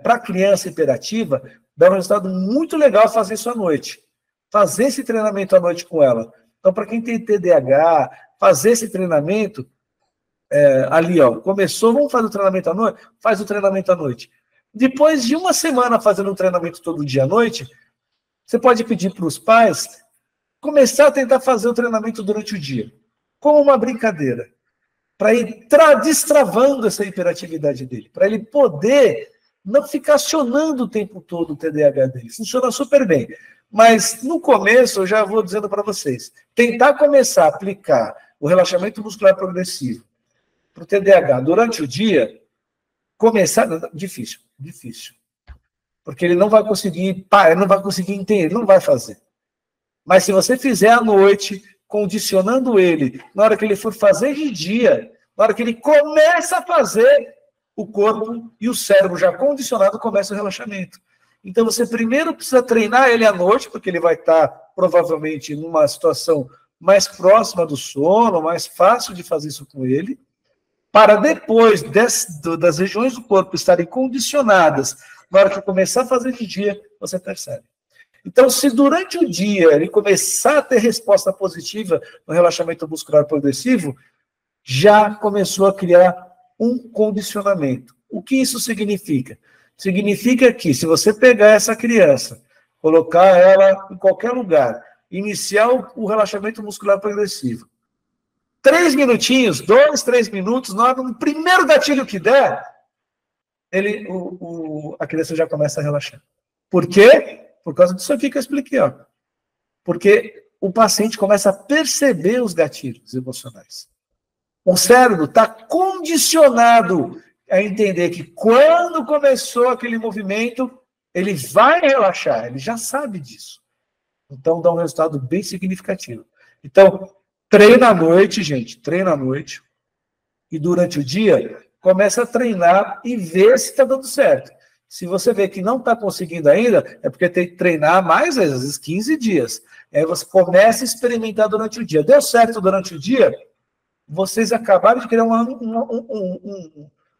para a criança hiperativa, dá um resultado muito legal fazer isso à noite. Fazer esse treinamento à noite com ela. Então, para quem tem TDAH, fazer esse treinamento ali, ó, começou, vamos fazer o treinamento à noite? Faz o treinamento à noite. Depois de uma semana fazendo um treinamento todo dia à noite, você pode pedir para os pais começar a tentar fazer o treinamento durante o dia, como uma brincadeira, para ir destravando essa hiperatividade dele, para ele poder não ficar acionando o tempo todo o TDAH dele. Funciona super bem. Mas, no começo, eu já vou dizendo para vocês, tentar começar a aplicar o relaxamento muscular progressivo para o TDAH durante o dia, começar... Difícil. Porque ele não vai conseguir entender, ele não vai fazer. Mas se você fizer à noite, condicionando ele, na hora que ele for fazer de dia, na hora que ele começa a fazer, o corpo e o cérebro já condicionado começa o relaxamento. Então você primeiro precisa treinar ele à noite, porque ele vai estar provavelmente numa situação mais próxima do sono, mais fácil de fazer isso com ele, para depois das regiões do corpo estarem condicionadas, na hora que começar a fazer de dia, você percebe. Então, se durante o dia ele começar a ter resposta positiva no relaxamento muscular progressivo, já começou a criar um condicionamento. O que isso significa? Significa que, se você pegar essa criança, colocar ela em qualquer lugar, iniciar o relaxamento muscular progressivo, 3 minutinhos, 2, 3 minutos, no primeiro gatilho que der, a criança já começa a relaxar. Por quê? Por causa disso aqui que eu expliquei. Ó. Porque o paciente começa a perceber os gatilhos emocionais. O cérebro está condicionado a entender que quando começou aquele movimento, ele vai relaxar, ele já sabe disso. Então, dá um resultado bem significativo. Então, treina à noite, gente, treina à noite. E durante o dia, começa a treinar e ver se está dando certo. Se você vê que não está conseguindo ainda, é porque tem que treinar mais, às vezes 15 dias. Aí você começa a experimentar durante o dia. Deu certo durante o dia, vocês acabaram de criar uma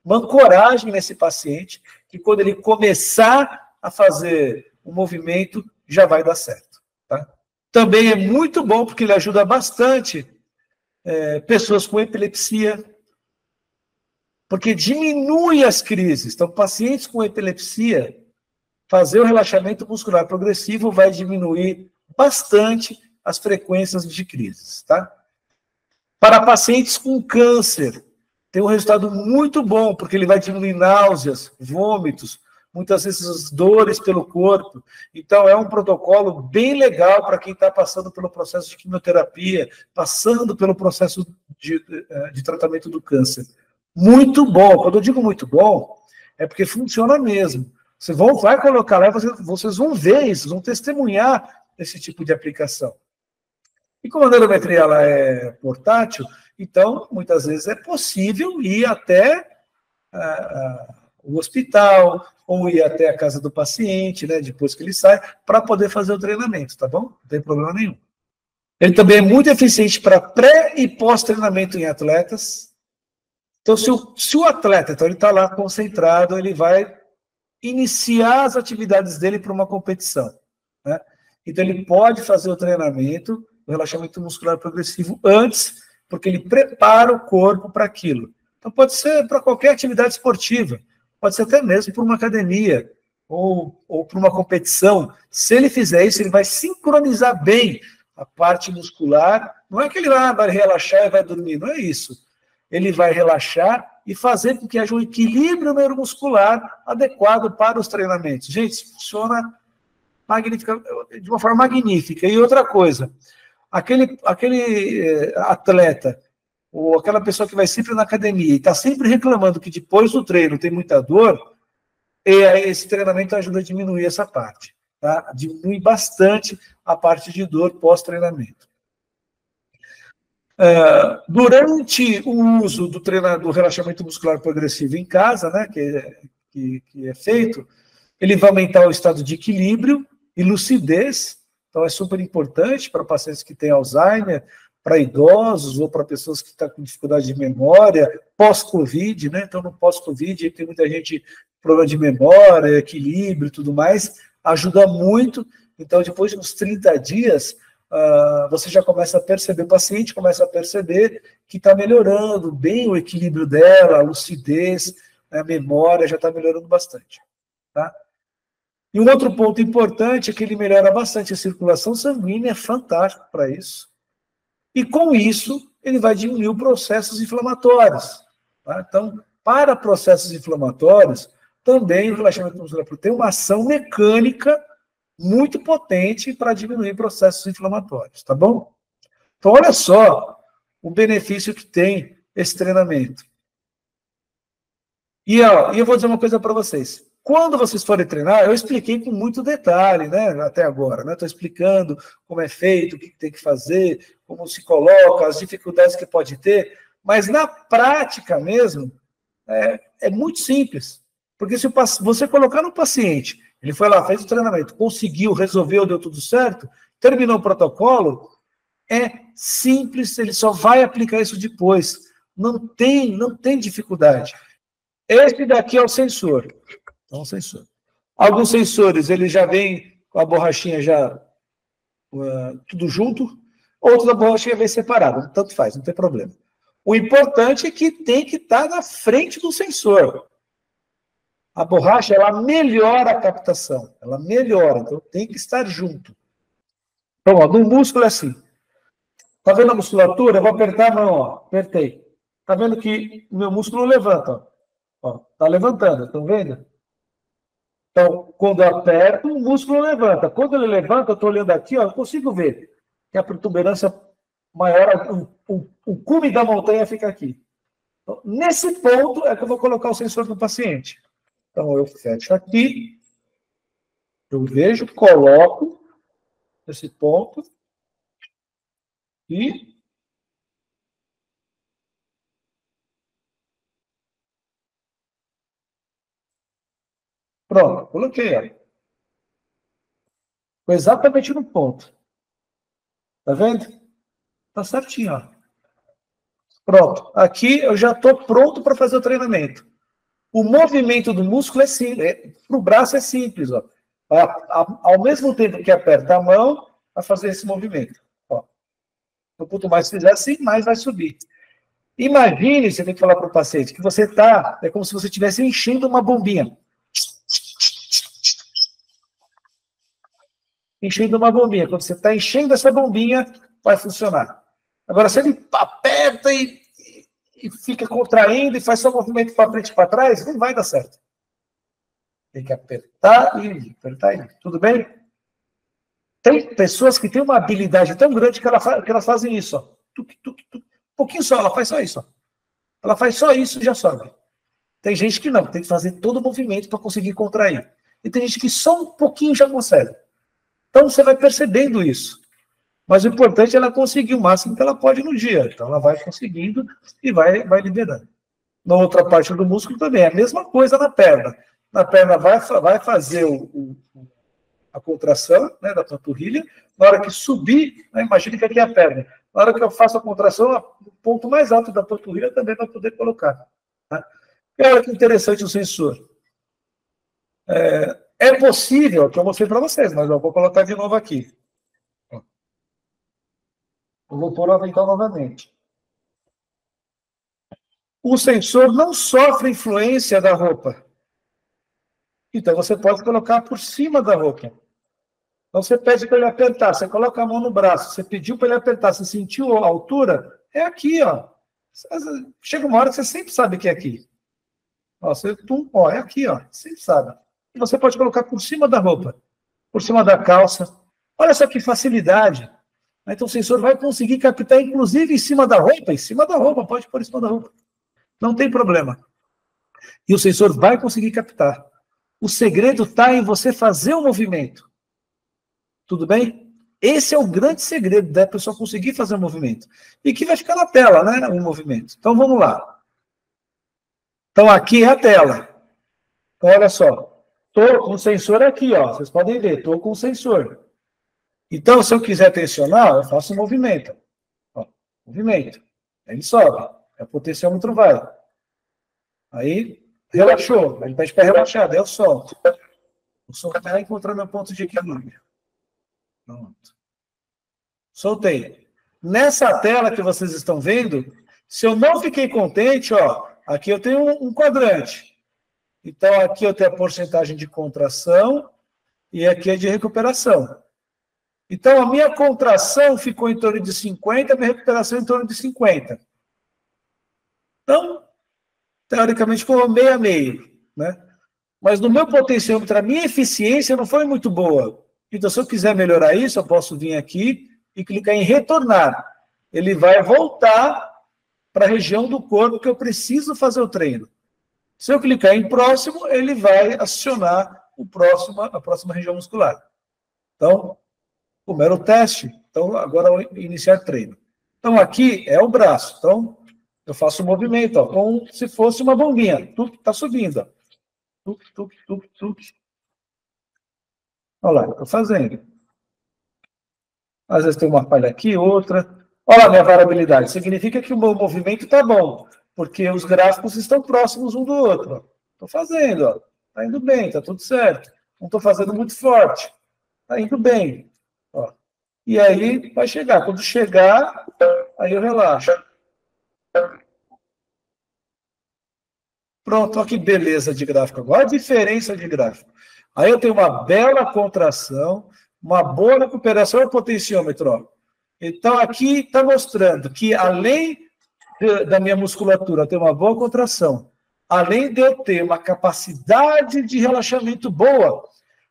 ancoragem nesse paciente, que quando ele começar a fazer o movimento, já vai dar certo. Tá? Também é muito bom, porque ele ajuda bastante pessoas com epilepsia, porque diminui as crises. Então, pacientes com epilepsia, fazer o relaxamento muscular progressivo vai diminuir bastante as frequências de crises. Tá? Para pacientes com câncer, tem um resultado muito bom, porque ele vai diminuir náuseas, vômitos, muitas vezes dores pelo corpo. Então, é um protocolo bem legal para quem está passando pelo processo de quimioterapia, passando pelo processo de tratamento do câncer. Muito bom. Quando eu digo muito bom, é porque funciona mesmo. Você vai colocar lá, vocês vão ver isso, vão testemunhar esse tipo de aplicação. E como a neurometria ela é portátil, então, muitas vezes é possível ir até o hospital, ou ir até a casa do paciente, né, depois que ele sai, para poder fazer o treinamento, tá bom? Não tem problema nenhum. Ele também é muito eficiente para pré- e pós-treinamento em atletas. Então, se o atleta, então, ele está lá concentrado, ele vai iniciar as atividades dele para uma competição, né? Então, ele pode fazer o treinamento, o relaxamento muscular progressivo antes, porque ele prepara o corpo para aquilo. Então, pode ser para qualquer atividade esportiva, pode ser até mesmo para uma academia ou para uma competição. Se ele fizer isso, ele vai sincronizar bem a parte muscular. Não é que ele vai relaxar e vai dormir, não é isso. Ele vai relaxar e fazer com que haja um equilíbrio neuromuscular adequado para os treinamentos. Gente, isso funciona de uma forma magnífica. E outra coisa, aquele atleta ou aquela pessoa que vai sempre na academia e está sempre reclamando que depois do treino tem muita dor, esse treinamento ajuda a diminuir essa parte. Tá? Diminui bastante a parte de dor pós-treinamento. Durante o uso do relaxamento muscular progressivo em casa, né, que é feito, ele vai aumentar o estado de equilíbrio e lucidez. Então, é super importante para pacientes que têm Alzheimer, para idosos ou para pessoas que estão com dificuldade de memória, pós-Covid, né? Então, no pós-Covid, tem muita gente com problema de memória, equilíbrio e tudo mais, ajuda muito. Então, depois de uns 30 dias, você já começa a perceber, o paciente começa a perceber que está melhorando bem o equilíbrio dela, a lucidez, a memória já está melhorando bastante. Tá? E um outro ponto importante é que ele melhora bastante a circulação sanguínea, é fantástico para isso. E com isso, ele vai diminuir os processos inflamatórios. Tá? Então, para processos inflamatórios, também o relaxamento muscular tem uma ação mecânica muito potente para diminuir processos inflamatórios, tá bom? Então, olha só o benefício que tem esse treinamento. E eu vou dizer uma coisa para vocês. Quando vocês forem treinar, eu expliquei com muito detalhe, né, até agora, né? Estou explicando como é feito, o que tem que fazer, como se coloca, as dificuldades que pode ter, mas na prática mesmo, é muito simples. Porque se você colocar no paciente, ele foi lá, fez o treinamento, conseguiu, resolveu, deu tudo certo, terminou o protocolo, é simples, ele só vai aplicar isso depois. Não tem dificuldade. Esse daqui é o sensor. É um sensor. Alguns sensores, ele já vem com a borrachinha já tudo junto, outros a borrachinha vem separada, tanto faz, não tem problema. O importante é que tem que estar na frente do sensor. A borracha, ela melhora a captação, ela melhora, então tem que estar junto. Então, ó, no músculo é assim. Tá vendo a musculatura? Eu vou apertar a mão, ó. Apertei. Tá vendo que o meu músculo levanta, ó. Tá levantando, estão vendo? Então, quando eu aperto, o músculo levanta. Quando ele levanta, eu estou olhando aqui, ó, eu consigo ver. que a protuberância maior, o cume da montanha fica aqui. Então, nesse ponto é que eu vou colocar o sensor do paciente. Então, eu fecho aqui, eu vejo, coloco esse ponto e pronto, coloquei. Ó. Foi exatamente no ponto. Tá vendo? Tá certinho, ó. Pronto. Aqui eu já estou pronto para fazer o treinamento. O movimento do músculo é simples. Para o braço é simples, ó. Ao mesmo tempo que aperta a mão, vai fazer esse movimento. Ó. Quanto mais fizer assim, mais vai subir. Imagine, você tem que falar para o paciente, que você está, é como se você estivesse enchendo uma bombinha. Enchendo uma bombinha. Quando você está enchendo essa bombinha, vai funcionar. Agora, se ele aperta e fica contraindo e faz só movimento para frente e para trás, não vai dar certo. Tem que apertar e apertar e tudo bem? Tem pessoas que têm uma habilidade tão grande que elas fazem isso. Ó. Um pouquinho só, ela faz só isso. Ó. Ela faz só isso e já sobe. Tem gente que não, tem que fazer todo o movimento para conseguir contrair. E tem gente que só um pouquinho já consegue. Então você vai percebendo isso. Mas o importante é ela conseguir o máximo que ela pode no dia. Então ela vai conseguindo e vai liberando. Na outra parte do músculo também, é a mesma coisa na perna. Na perna vai fazer a contração, né, da panturrilha. Na hora que subir, né, imagine que aqui é a perna. Na hora que eu faço a contração, o ponto mais alto da panturrilha também vai poder colocar. Tá? E olha que interessante o sensor. É possível, que eu mostrei para vocês, mas eu vou colocar de novo aqui. Eu vou pôr o avental novamente. O sensor não sofre influência da roupa. Então, você pode colocar por cima da roupa. Então, você pede para ele apertar, você coloca a mão no braço, você pediu para ele apertar, você sentiu a altura, é aqui, ó. Chega uma hora que você sempre sabe que é aqui. Ó, é aqui, ó, sempre sabe. E você pode colocar por cima da roupa, por cima da calça. Olha só que facilidade. Então, o sensor vai conseguir captar, inclusive, em cima da roupa, pode pôr em cima da roupa. Não tem problema. E o sensor vai conseguir captar. O segredo está em você fazer o movimento. Tudo bem? Esse é o grande segredo da pessoa conseguir fazer o movimento. E que vai ficar na tela, né? O movimento. Então, vamos lá. Então, aqui é a tela. Então, olha só. Estou com o sensor aqui, ó. Vocês podem ver. Estou com o sensor. Então, se eu quiser tensionar, eu faço o movimento. Ó, movimento. Ele sobe. Aí o potenciômetro vai. Aí, relaxou. Ele pede para relaxar. Daí eu solto. O som vai encontrar meu ponto de equilíbrio. Pronto. Soltei. Nessa tela que vocês estão vendo, se eu não fiquei contente, ó, aqui eu tenho um quadrante. Então, aqui eu tenho a porcentagem de contração e aqui é de recuperação. Então, a minha contração ficou em torno de 50, a minha recuperação em torno de 50. Então, teoricamente, ficou meio a meio, né? Mas no meu potenciômetro, a minha eficiência não foi muito boa. Então, se eu quiser melhorar isso, eu posso vir aqui e clicar em retornar. Ele vai voltar para a região do corpo que eu preciso fazer o treino. Se eu clicar em próximo, ele vai acionar a próxima região muscular. Então, como era o teste, então agora eu vou iniciar treino. Então, aqui é o braço. Então, eu faço o movimento, ó, como se fosse uma bombinha. Está subindo. Ó. Tuc, tuc, tuc, tuc. Olha lá, estou fazendo. Às vezes tem uma falha aqui, outra. Olha a minha variabilidade. Significa que o meu movimento está bom, porque os gráficos estão próximos um do outro. Estou fazendo, está indo bem, está tudo certo. Não estou fazendo muito forte. Está indo bem. Ó. E aí vai chegar. Quando chegar, aí eu relaxo. Pronto, olha que beleza de gráfico agora. Olha a diferença de gráfico. Aí eu tenho uma bela contração, uma boa recuperação do potenciômetro. Ó. Então, aqui está mostrando que, além da minha musculatura ter uma boa contração, além de eu ter uma capacidade de relaxamento boa,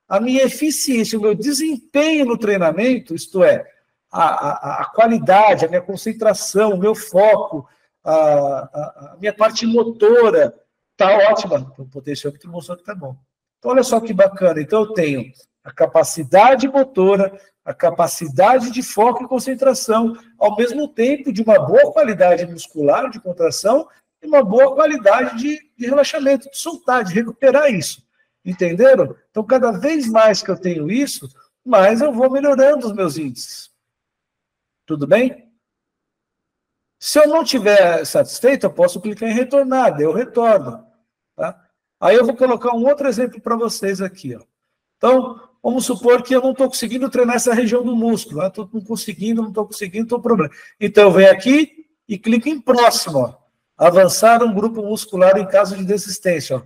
a minha eficiência, o meu desempenho no treinamento, isto é, a qualidade, a minha concentração, o meu foco, a minha parte motora está ótima. O potenciômetro mostrou que está bom. Então, olha só que bacana. Então, eu tenho a capacidade motora, a capacidade de foco e concentração, ao mesmo tempo de uma boa qualidade muscular, de contração, e uma boa qualidade de relaxamento, de soltar, de recuperar isso. Entenderam? Então, cada vez mais que eu tenho isso, mais eu vou melhorando os meus índices. Tudo bem? Se eu não estiver satisfeito, eu posso clicar em retornar, daí eu retorno. Tá? Aí eu vou colocar um outro exemplo para vocês aqui. Ó. Então, vamos supor que eu não estou conseguindo treinar essa região do músculo. Não estou conseguindo, estou com problema. Então, eu venho aqui e clico em próximo. Ó. Avançar um grupo muscular em caso de desistência. Ó.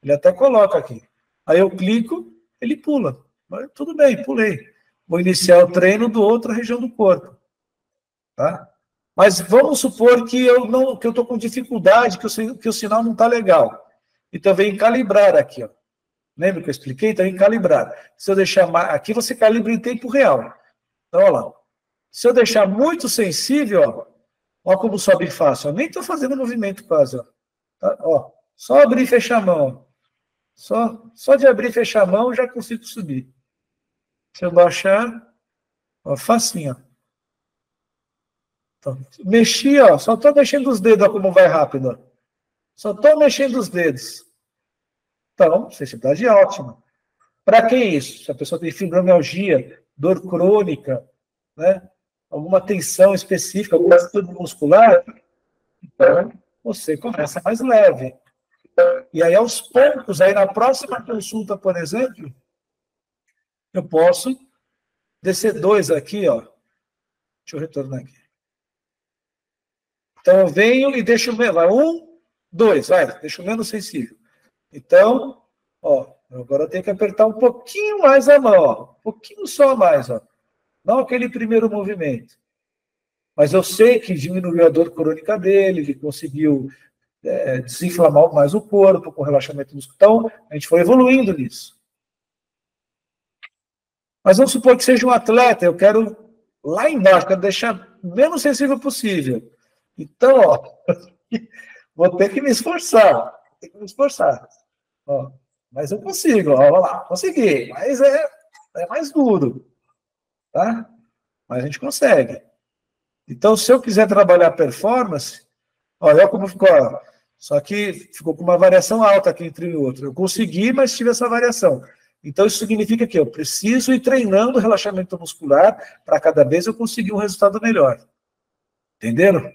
Ele até coloca aqui. Aí eu clico, ele pula. Mas, tudo bem, pulei. Vou iniciar o treino do outra região do corpo. Tá? Mas vamos supor que eu estou com dificuldade, que o sinal não está legal. Então, eu venho calibrar aqui. Ó. Lembra que eu expliquei? Então, em calibrar. Se eu deixar aqui, você calibra em tempo real. Então, olha lá. Se eu deixar muito sensível, ó como sobe fácil. Eu nem estou fazendo movimento quase. Ó. Tá? Ó, só abrir e fechar a mão. Só de abrir e fechar a mão, já consigo subir. Se eu baixar, ó, facinho. Ó. Então, mexi, ó, só estou mexendo os dedos, ó, como vai rápido. Ó. Só estou mexendo os dedos. Então, sensibilidade ótima. Para que isso? Se a pessoa tem fibromialgia, dor crônica, né? Alguma tensão específica, alguma distúrbio muscular, então você começa mais leve. E aí, aos poucos, aí na próxima consulta, por exemplo, eu posso descer 2 aqui, ó. Deixa eu retornar aqui. Então, eu venho e deixo menos. Vai 1, 2, vai, deixo menos sensível. Então, ó, agora eu tenho que apertar um pouquinho mais a mão, ó, um pouquinho só mais, ó. Não aquele primeiro movimento. Mas eu sei que diminuiu a dor crônica dele, ele conseguiu desinflamar mais o corpo com relaxamento muscular. Então, a gente foi evoluindo nisso. Mas vamos supor que seja um atleta, eu quero lá embaixo, quero deixar o menos sensível possível. Então, ó, vou ter que me esforçar. Ó, mas eu consigo, ó, olha lá, consegui. Mas é mais duro. Tá? Mas a gente consegue. Então, se eu quiser trabalhar performance, olha como ficou. Ó, só que ficou com uma variação alta aqui entre o outro. Eu consegui, mas tive essa variação. Então, isso significa que eu preciso ir treinando o relaxamento muscular para cada vez eu conseguir um resultado melhor. Entenderam?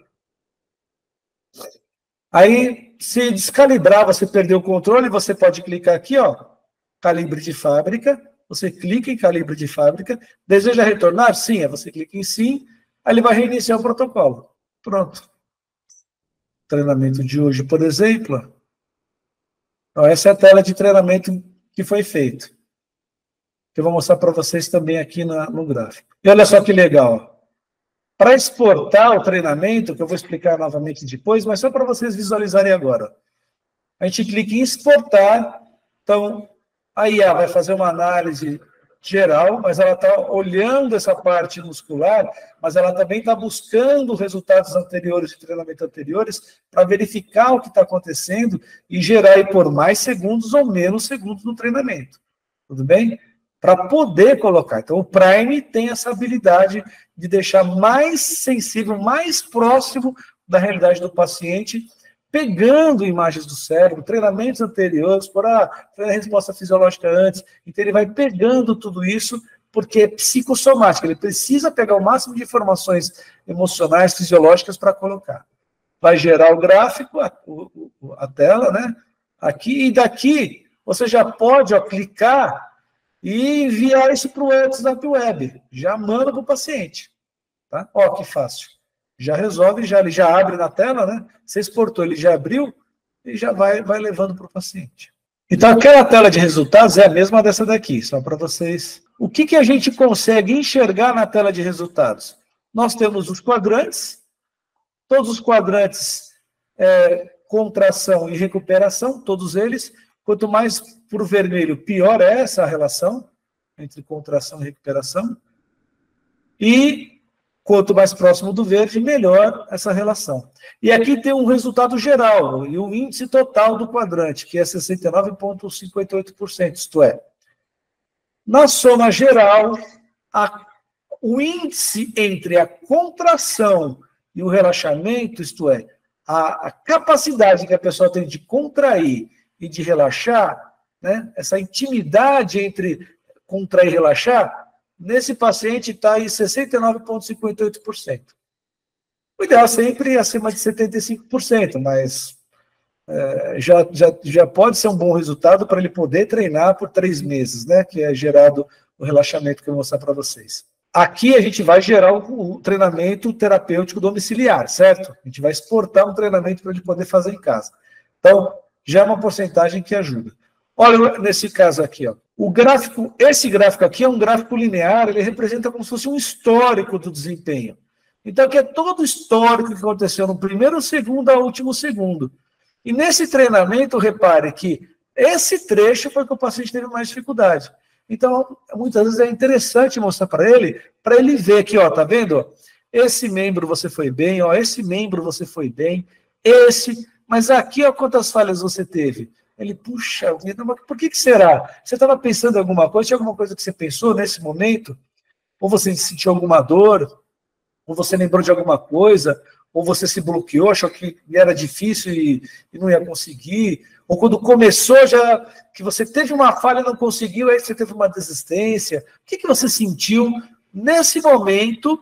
Aí, se descalibrar, você perdeu o controle, você pode clicar aqui, ó, calibre de fábrica, você clica em calibre de fábrica, deseja retornar? Sim, aí você clica em sim, aí ele vai reiniciar o protocolo. Pronto. Treinamento de hoje, por exemplo. Então, essa é a tela de treinamento que foi feito. Que eu vou mostrar para vocês também aqui no gráfico. E olha só que legal. Para exportar o treinamento, que eu vou explicar novamente depois, mas só para vocês visualizarem agora. A gente clica em exportar. Então, a IA vai fazer uma análise geral, mas ela está olhando essa parte muscular, mas ela também está buscando resultados anteriores de treinamento anteriores para verificar o que está acontecendo e gerar aí por mais segundos ou menos segundos no treinamento. Tudo bem? Para poder colocar. Então, o Prime tem essa habilidade de deixar mais sensível, mais próximo da realidade do paciente, pegando imagens do cérebro, treinamentos anteriores, por treinar a resposta fisiológica antes. Então, ele vai pegando tudo isso, porque é psicossomático. Ele precisa pegar o máximo de informações emocionais, fisiológicas para colocar. Vai gerar o gráfico, a tela, né? Aqui, e daqui, você já pode clicar e enviar isso para o WhatsApp Web. Já manda para o paciente. Tá? Ó, que fácil. Já resolve, ele já abre na tela, né? Você exportou, ele já abriu e já vai levando para o paciente. Então, aquela tela de resultados é a mesma dessa daqui, só para vocês. O que a gente consegue enxergar na tela de resultados? Nós temos os quadrantes, todos os quadrantes, contração e recuperação, todos eles. Quanto mais para o vermelho, pior é essa relação entre contração e recuperação. E Quanto mais próximo do verde, melhor essa relação. E aqui tem um resultado geral, e o índice total do quadrante, que é 69,58%, isto é, na soma geral, o índice entre a contração e o relaxamento, isto é, a capacidade que a pessoa tem de contrair e de relaxar, né, essa intimidade entre contrair e relaxar, nesse paciente está em 69,58%. O ideal é sempre acima de 75%, mas já pode ser um bom resultado para ele poder treinar por 3 meses, né? Que é gerado o relaxamento que eu vou mostrar para vocês. Aqui a gente vai gerar o treinamento terapêutico domiciliar, certo? A gente vai exportar um treinamento para ele poder fazer em casa. Então, já é uma porcentagem que ajuda. Olha, nesse caso aqui, ó, esse gráfico aqui é um gráfico linear, ele representa como se fosse um histórico do desempenho. Então, aqui é todo o histórico que aconteceu no primeiro segundo ao último segundo. E nesse treinamento, repare que esse trecho foi que o paciente teve mais dificuldade. Então, muitas vezes é interessante mostrar para ele ver aqui, ó, tá vendo? Esse membro você foi bem, ó, esse membro você foi bem, mas aqui, ó, quantas falhas você teve? Ele, puxa vida, mas por que será? Você estava pensando em alguma coisa? Tinha alguma coisa que você pensou nesse momento? Ou você sentiu alguma dor? Ou você lembrou de alguma coisa? Ou você se bloqueou, achou que era difícil e não ia conseguir? Ou quando começou, que você teve uma falha e não conseguiu, aí você teve uma desistência? O que você sentiu nesse momento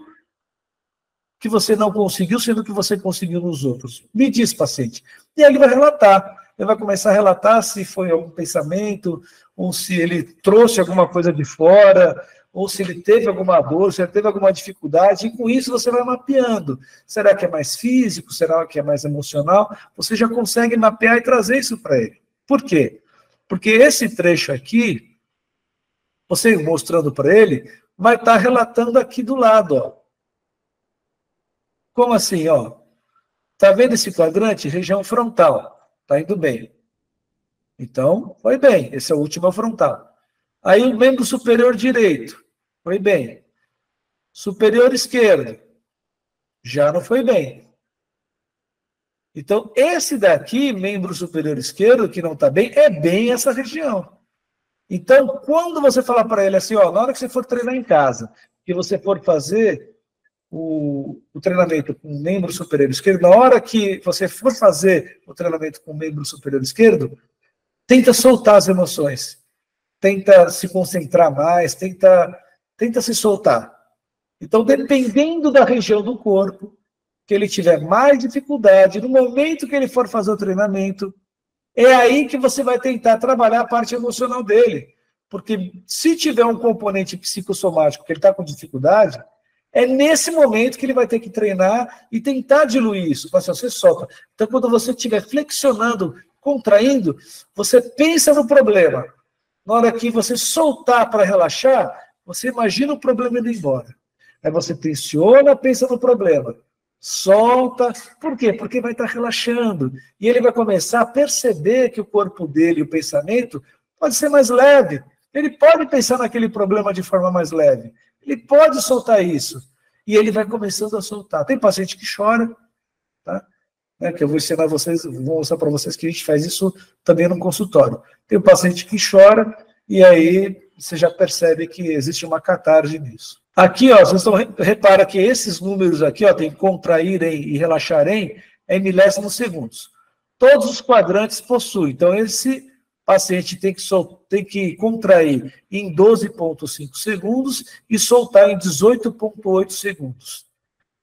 que você não conseguiu, sendo que você conseguiu nos outros? Me diz, paciente. E aí ele vai relatar. Ele vai começar a relatar se foi algum pensamento, ou se ele trouxe alguma coisa de fora, ou se ele teve alguma dor, se ele teve alguma dificuldade, e com isso você vai mapeando. Será que é mais físico? Será que é mais emocional? Você já consegue mapear e trazer isso para ele. Por quê? Porque esse trecho aqui, você mostrando para ele, vai estar relatando aqui do lado, ó. Como assim, ó? Tá vendo esse quadrante? Região frontal. Tá indo bem. Então, foi bem. Esse é o último frontal. Aí o membro superior direito. Foi bem. Superior esquerdo. Já não foi bem. Então, esse daqui, membro superior esquerdo, que não está bem, é bem essa região. Então, quando você falar para ele assim, ó, na hora que você for treinar em casa, que você for fazer o treinamento com o membro superior esquerdo, na hora que você for fazer o treinamento com o membro superior esquerdo, tenta soltar as emoções, tenta se concentrar mais, tenta se soltar. Então, dependendo da região do corpo que ele tiver mais dificuldade, no momento que ele for fazer o treinamento, é aí que você vai tentar trabalhar a parte emocional dele. Porque se tiver um componente psicossomático que ele está com dificuldade, é nesse momento que ele vai ter que treinar e tentar diluir isso. Você solta. Então, quando você estiver flexionando, contraindo, você pensa no problema. Na hora que você soltar para relaxar, você imagina o problema indo embora. Aí você tensiona, pensa no problema. Solta. Por quê? Porque vai estar relaxando. E ele vai começar a perceber que o corpo dele, o pensamento, pode ser mais leve. Ele pode pensar naquele problema de forma mais leve. Ele pode soltar isso. E ele vai começando a soltar. Tem paciente que chora, tá? Que eu vou ensinar vocês, vou mostrar para vocês que a gente faz isso também no consultório. Tem um paciente que chora e aí você já percebe que existe uma catarse nisso. Aqui, ó, vocês repara que esses números aqui, ó, tem contraírem e relaxarem, é em milésimos segundos. Todos os quadrantes possuem. Então, esse paciente tem que contrair em 12,5 segundos e soltar em 18,8 segundos.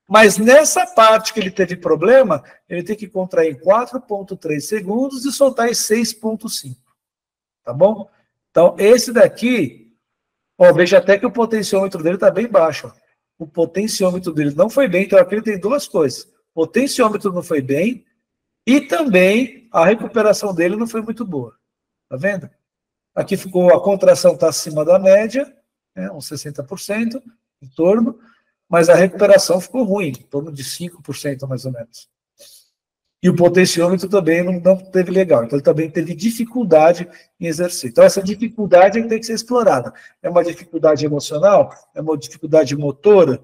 Mas nessa parte que ele teve problema, ele tem que contrair em 4,3 segundos e soltar em 6,5. Tá bom? Então, esse daqui... Ó, veja até que o potenciômetro dele está bem baixo. Ó. O potenciômetro dele não foi bem, então aqui ele tem duas coisas. O potenciômetro não foi bem e também a recuperação dele não foi muito boa. Tá vendo? Aqui ficou, a contração está acima da média, né, uns 60% em torno, mas a recuperação ficou ruim, em torno de 5% mais ou menos. E o potenciômetro também não teve legal. Então, ele também teve dificuldade em exercer. Então, essa dificuldade tem que ser explorada. É uma dificuldade emocional? É uma dificuldade motora?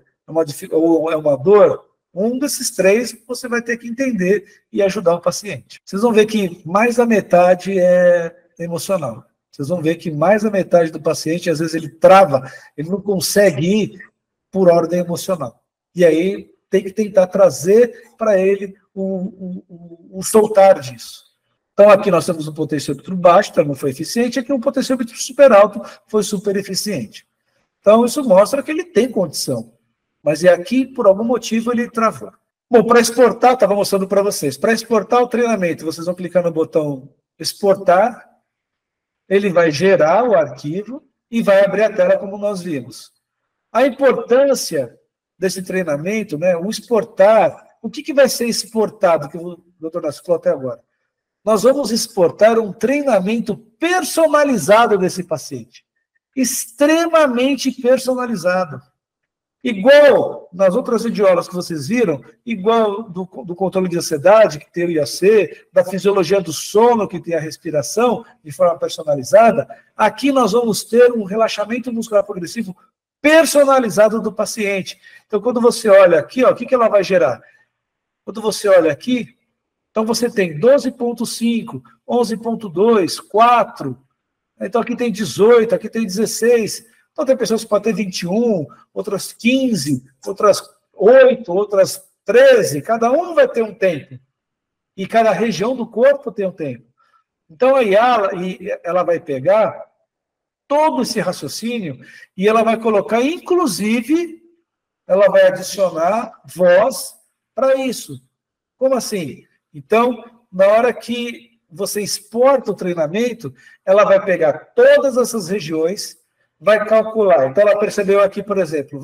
ou é uma dor, um desses três você vai ter que entender e ajudar o paciente. Vocês vão ver que mais da metade é emocional. Vocês vão ver que mais da metade do paciente, às vezes ele trava, ele não consegue ir por ordem emocional. E aí tem que tentar trazer para ele o soltar disso. Então aqui nós temos um potenciômetro baixo, então não foi eficiente, aqui um potenciômetro super alto, foi super eficiente. Então isso mostra que ele tem condição. Mas aqui, por algum motivo, ele travou. Bom, para exportar, estava mostrando para vocês. Para exportar o treinamento, vocês vão clicar no botão exportar, ele vai gerar o arquivo e vai abrir a tela como nós vimos. A importância desse treinamento, né, o exportar, o que vai ser exportado, que o doutor Nácio falou até agora? Nós vamos exportar um treinamento personalizado desse paciente. Extremamente personalizado. Igual nas outras videoaulas que vocês viram, igual do controle de ansiedade, que tem o IAC, da fisiologia do sono, que tem a respiração, de forma personalizada, aqui nós vamos ter um relaxamento muscular progressivo personalizado do paciente. Então, quando você olha aqui, ó, o que ela vai gerar? Quando você olha aqui, então você tem 12.5, 11.2, 4, então aqui tem 18, aqui tem 16. Então tem pessoas que podem ter 21, outras 15, outras 8, outras 13, cada um vai ter um tempo. E cada região do corpo tem um tempo. Então aí ela vai pegar todo esse raciocínio e ela vai colocar, inclusive, ela vai adicionar voz para isso. Como assim? Então, na hora que você exporta o treinamento, ela vai pegar todas essas regiões, vai calcular. Então, ela percebeu aqui, por exemplo,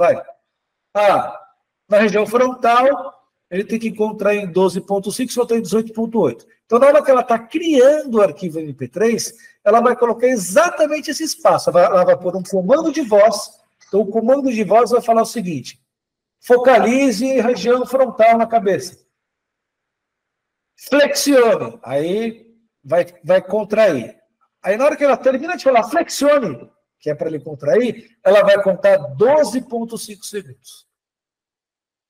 na região frontal, ele tem que contrair em 12.5, soltar em 18.8. Então, na hora que ela está criando o arquivo MP3, ela vai colocar exatamente esse espaço. Ela vai pôr um comando de voz. Então, o comando de voz vai falar o seguinte: focalize região frontal na cabeça. Flexione. Aí vai contrair. Aí, na hora que ela termina de falar flexione, que é para ele contrair, ela vai contar 12.5 segundos.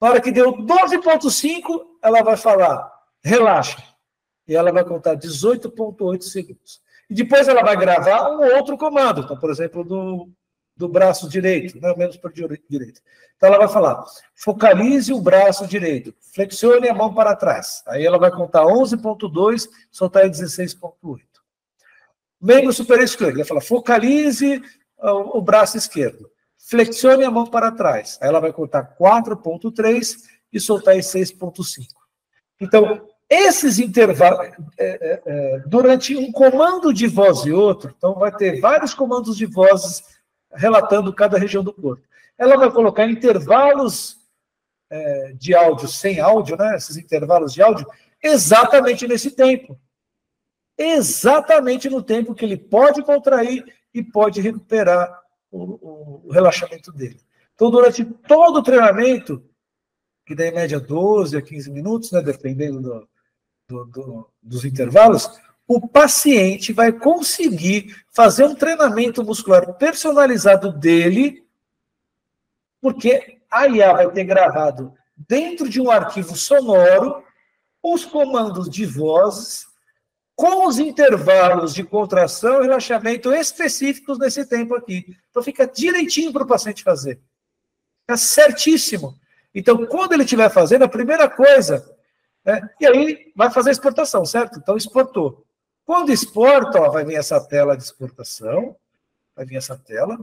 Na hora que deu 12.5, ela vai falar relaxa. E ela vai contar 18.8 segundos. E depois ela vai gravar um outro comando. Então, por exemplo, do braço direito, né? Menos para o direito. Então, ela vai falar, focalize o braço direito, flexione a mão para trás. Aí ela vai contar 11.2, soltar em 16.8. Membro superior esquerdo, ela fala, focalize o braço esquerdo, flexione a mão para trás. Aí ela vai contar 4.3 e soltar em 6.5. Então, esses intervalos, durante um comando de voz e outro, então vai ter vários comandos de vozes relatando cada região do corpo. Ela vai colocar intervalos de áudio sem áudio, né? Esses intervalos de áudio, exatamente nesse tempo. Exatamente no tempo que ele pode contrair e pode recuperar o relaxamento dele. Então, durante todo o treinamento, que dá em média 12 a 15 minutos, né, dependendo dos intervalos, o paciente vai conseguir fazer um treinamento muscular personalizado dele, porque a IA vai ter gravado dentro de um arquivo sonoro os comandos de vozes com os intervalos de contração e relaxamento específicos nesse tempo aqui. Então fica direitinho para o paciente fazer. Fica certíssimo. Então, quando ele estiver fazendo, a primeira coisa, e aí vai fazer a exportação, certo? Então, exportou. Quando exporta, vai vir essa tela de exportação, vai vir essa tela,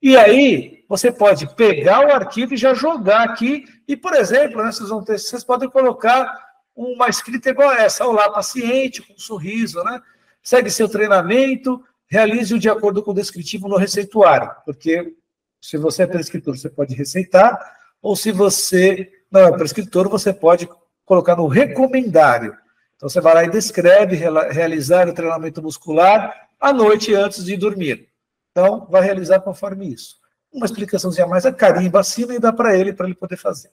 e aí você pode pegar o arquivo e já jogar aqui, e, por exemplo, né, vocês podem colocar uma escrita igual a essa: olá, paciente, com um sorriso, né? Segue seu treinamento, realize-o de acordo com o descritivo no receituário, porque se você é prescritor, você pode receitar, ou se você não é prescritor, você pode colocar no recomendário. Então, você vai lá e descreve realizar o treinamento muscular à noite antes de dormir. Então, vai realizar conforme isso. Uma explicaçãozinha mais, carimba, assina e dá para ele poder fazer.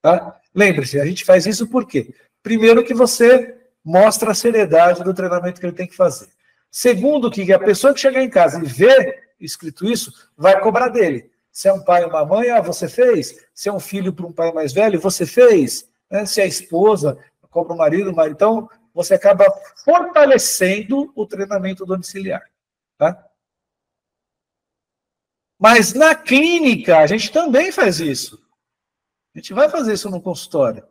Tá? Lembre-se, a gente faz isso por quê? Primeiro, que você mostra a seriedade do treinamento que ele tem que fazer. Segundo, que a pessoa que chegar em casa e ver escrito isso, vai cobrar dele. Se é um pai ou uma mãe, você fez. Se é um filho para um pai mais velho, você fez. Né? Se é esposa, cobra o marido. Então, você acaba fortalecendo o treinamento domiciliar. Tá? Mas na clínica, a gente também faz isso. A gente vai fazer isso no consultório.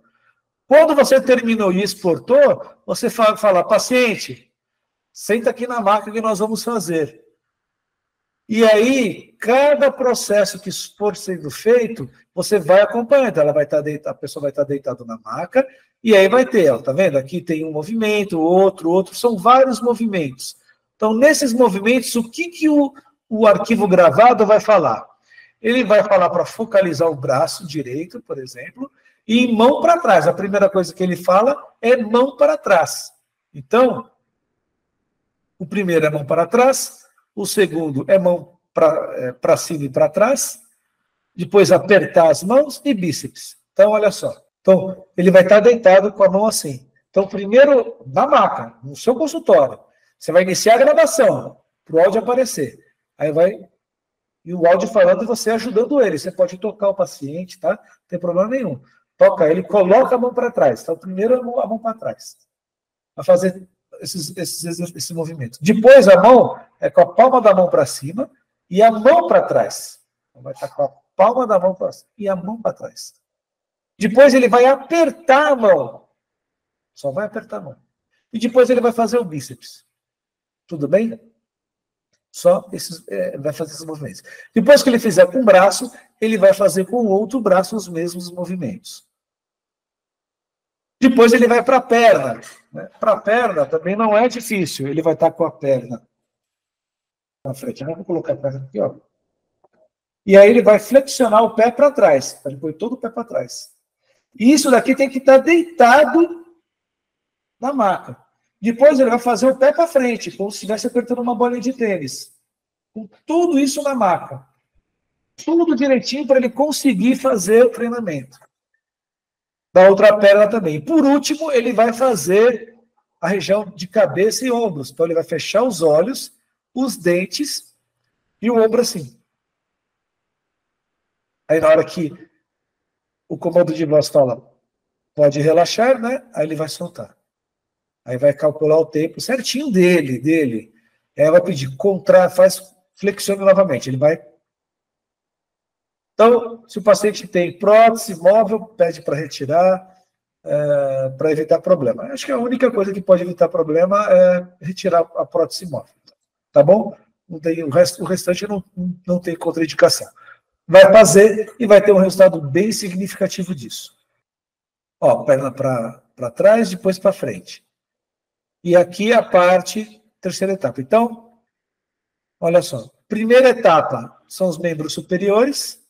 Quando você terminou e exportou, você fala, paciente, senta aqui na maca que nós vamos fazer. E aí, cada processo que for sendo feito, você vai acompanhando. Ela vai estar a pessoa vai estar deitada na maca, e aí vai ter, ó, tá vendo? Aqui tem um movimento, outro, são vários movimentos. Então, nesses movimentos, o que o arquivo gravado vai falar? Ele vai falar para focalizar o braço direito, por exemplo, e mão para trás. A primeira coisa que ele fala é mão para trás. Então, o primeiro é mão para trás, o segundo é mão para cima e para trás, depois apertar as mãos e bíceps. Então, olha só. Então, ele vai estar deitado com a mão assim. Então, primeiro, na maca, no seu consultório, você vai iniciar a gravação, para o áudio aparecer. Aí vai... E o áudio falando e você ajudando ele. Você pode tocar o paciente, tá? Não tem problema nenhum. Toca ele, coloca a mão para trás. Então, primeiro a mão para trás. Vai fazer esse movimento. Depois, a mão é com a palma da mão para cima e a mão para trás. Então, vai estar com a palma da mão para cima e a mão para trás. Depois, ele vai apertar a mão. Só vai apertar a mão. E depois, ele vai fazer o bíceps. Tudo bem? Só vai fazer esses movimentos. Depois que ele fizer com um braço, ele vai fazer com o outro braço os mesmos movimentos. Depois ele vai para a perna. Né? Para a perna também não é difícil. Ele vai estar com a perna na frente. Eu vou colocar a perna aqui, ó. E aí ele vai flexionar o pé para trás. Ele põe todo o pé para trás. E isso daqui tem que estar deitado na maca. Depois ele vai fazer o pé para frente, como se estivesse apertando uma bolinha de tênis. Com tudo isso na maca. Tudo direitinho para ele conseguir fazer o treinamento. Da outra perna também. Por último, ele vai fazer a região de cabeça e ombros. Então ele vai fechar os olhos, os dentes e o ombro assim. Aí na hora que o comando de voz fala, pode relaxar, né? Aí ele vai soltar. Aí vai calcular o tempo certinho dele. Aí vai pedir, flexione novamente. Ele vai... Então, se o paciente tem prótese móvel, pede para retirar, para evitar problema. Acho que a única coisa que pode evitar problema é retirar a prótese móvel. Tá bom? Não tem, o restante não tem contraindicação. Vai fazer e vai ter um resultado bem significativo disso. Ó, perna para trás, depois para frente. E aqui a terceira etapa. Então, olha só. Primeira etapa são os membros superiores.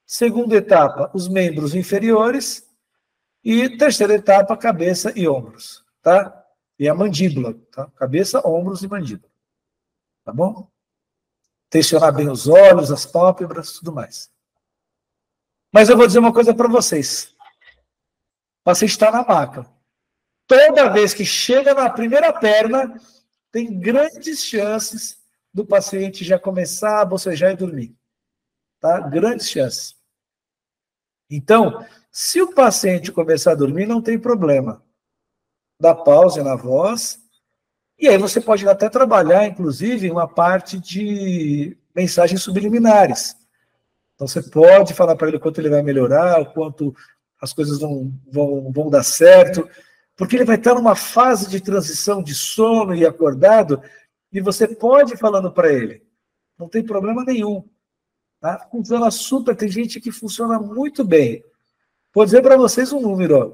Segunda etapa, os membros inferiores. E terceira etapa, cabeça e ombros. Tá? E a mandíbula. Tá? Cabeça, ombros e mandíbula. Tá bom? Tensionar bem os olhos, as pálpebras, tudo mais. Mas eu vou dizer uma coisa para vocês. O paciente está na maca. Toda vez que chega na primeira perna, tem grandes chances do paciente já começar a bocejar e dormir. Tá? Grandes chances. Então, se o paciente começar a dormir, não tem problema. Dá pausa na voz. E aí você pode até trabalhar, inclusive, uma parte de mensagens subliminares. Então, você pode falar para ele o quanto ele vai melhorar, o quanto as coisas vão dar certo. Porque ele vai estar numa fase de transição de sono e acordado, e você pode ir falando para ele. Não tem problema nenhum. Tá? Funciona super, tem gente que funciona muito bem. Vou dizer para vocês um número. Ó.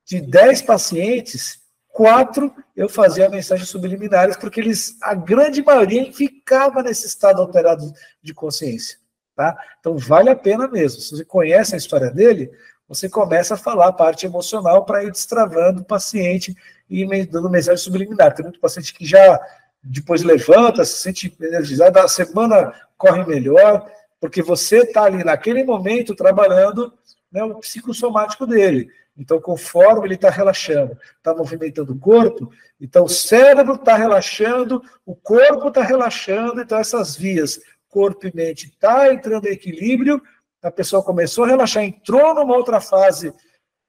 De 10 pacientes, 4 eu fazia mensagens subliminares, porque a grande maioria ficava nesse estado alterado de consciência. Tá? Então, vale a pena mesmo. Se você conhece a história dele, você começa a falar a parte emocional para ir destravando o paciente e dando mensagem subliminar. Tem muito paciente que já depois levanta, se sente energizado, a semana corre melhor, porque você está ali naquele momento trabalhando, né, o psicossomático dele. Então, conforme ele está relaxando, está movimentando o corpo, então o cérebro está relaxando, o corpo está relaxando, então essas vias corpo e mente está entrando em equilíbrio, a pessoa começou a relaxar, entrou numa outra fase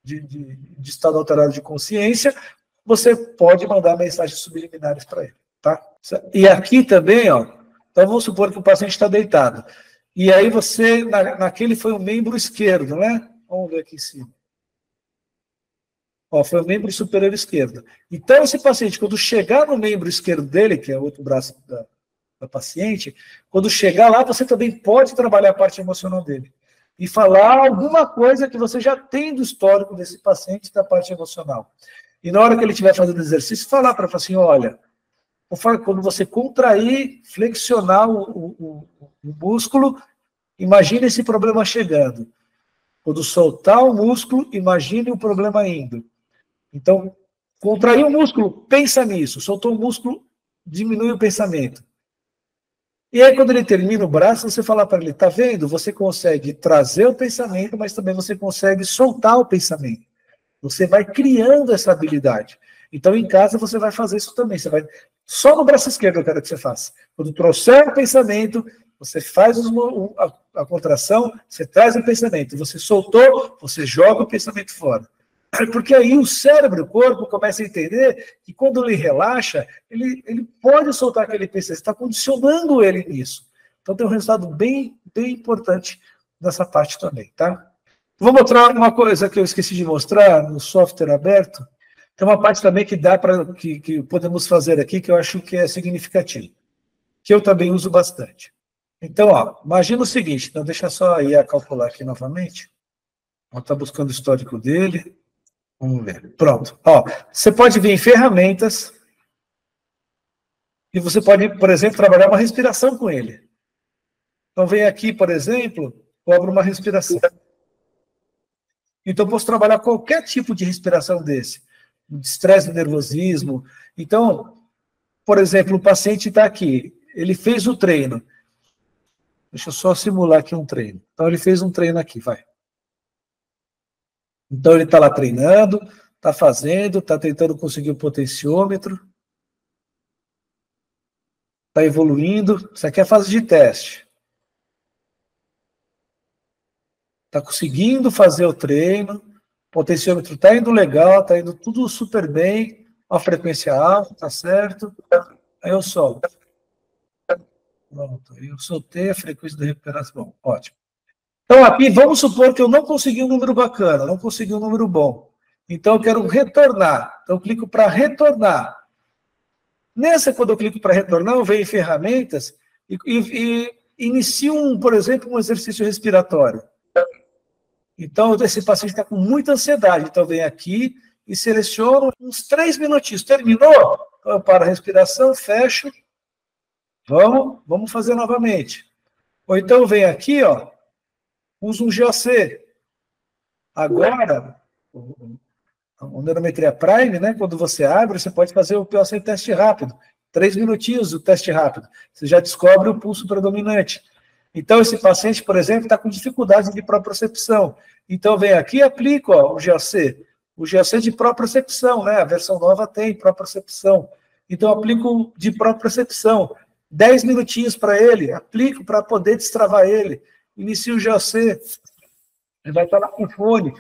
de estado alterado de consciência, você pode mandar mensagens subliminares para ele, tá? E aqui também, ó, então vamos supor que o paciente está deitado. E aí você, naquele foi o membro esquerdo, né? Vamos ver aqui em cima. Ó, foi o membro superior esquerdo. Então, esse paciente, quando chegar no membro esquerdo dele, que é o outro braço da paciente, quando chegar lá, você também pode trabalhar a parte emocional dele. E falar alguma coisa que você já tem do histórico desse paciente da parte emocional. E na hora que ele estiver fazendo exercício, falar para ele assim, olha, quando você contrair, flexionar o músculo, imagine esse problema chegando. Quando soltar o músculo, imagine o problema indo. Então, contrair o músculo, pensa nisso. Soltou o músculo, diminui o pensamento. E aí, quando ele termina o braço, você fala para ele, tá vendo? Você consegue trazer o pensamento, mas também você consegue soltar o pensamento. Você vai criando essa habilidade. Então, em casa, você vai fazer isso também. Você vai... Só no braço esquerdo eu quero que você faça. Quando trouxer o pensamento, você faz a contração, você traz o pensamento. Você soltou, você joga o pensamento fora. Porque aí o cérebro, o corpo, começa a entender que quando ele relaxa, ele pode soltar aquele pensamento. Você está condicionando ele nisso. Então tem um resultado bem importante nessa parte também, tá? Vou mostrar uma coisa que eu esqueci de mostrar no software aberto. Tem uma parte também que dá para que podemos fazer aqui, que eu acho que é significativo, que eu também uso bastante. Então, ó, imagina o seguinte, então deixa só ir a calcular aqui novamente. Vou estar buscando o histórico dele. Vamos ver. Pronto. Ó, você pode vir em ferramentas e você pode, por exemplo, trabalhar uma respiração com ele. Então, vem aqui, por exemplo, eu abro uma respiração. Então, eu posso trabalhar qualquer tipo de respiração desse. De estresse, nervosismo. Então, por exemplo, o paciente está aqui. Ele fez o treino. Deixa eu só simular aqui um treino. Então, ele fez um treino aqui, vai. Então, ele está lá treinando, está fazendo, está tentando conseguir o potenciômetro, está evoluindo. Isso aqui é a fase de teste. Está conseguindo fazer o treino, o potenciômetro está indo legal, está indo tudo super bem, a frequência alta, está certo. Aí eu solto. Pronto, eu soltei a frequência da recuperação. Bom, ótimo. Então, aqui, vamos supor que eu não consegui um número bacana, não consegui um número bom. Então, eu quero retornar. Então, eu clico para retornar. Nessa, quando eu clico para retornar, eu venho em ferramentas e inicio, por exemplo, um exercício respiratório. Então, esse paciente está com muita ansiedade. Então, eu venho aqui e seleciono uns 3 minutinhos. Terminou? Então, eu paro a respiração, fecho. Vamos fazer novamente. Ou então, eu venho aqui, ó. Uso um GOC. Agora, a neurometria Prime, né, quando você abre, você pode fazer o POC teste rápido. 3 minutinhos o teste rápido. Você já descobre o pulso predominante. Então, esse paciente, por exemplo, está com dificuldade de propriocepção. Então, vem aqui e aplico ó, o GOC. O GOC de propriocepção, né? A versão nova tem propriocepção. Então, eu aplico de propriocepção. 10 minutinhos para ele, aplico para poder destravar ele. Inicio o GOC, ele vai estar lá com fone,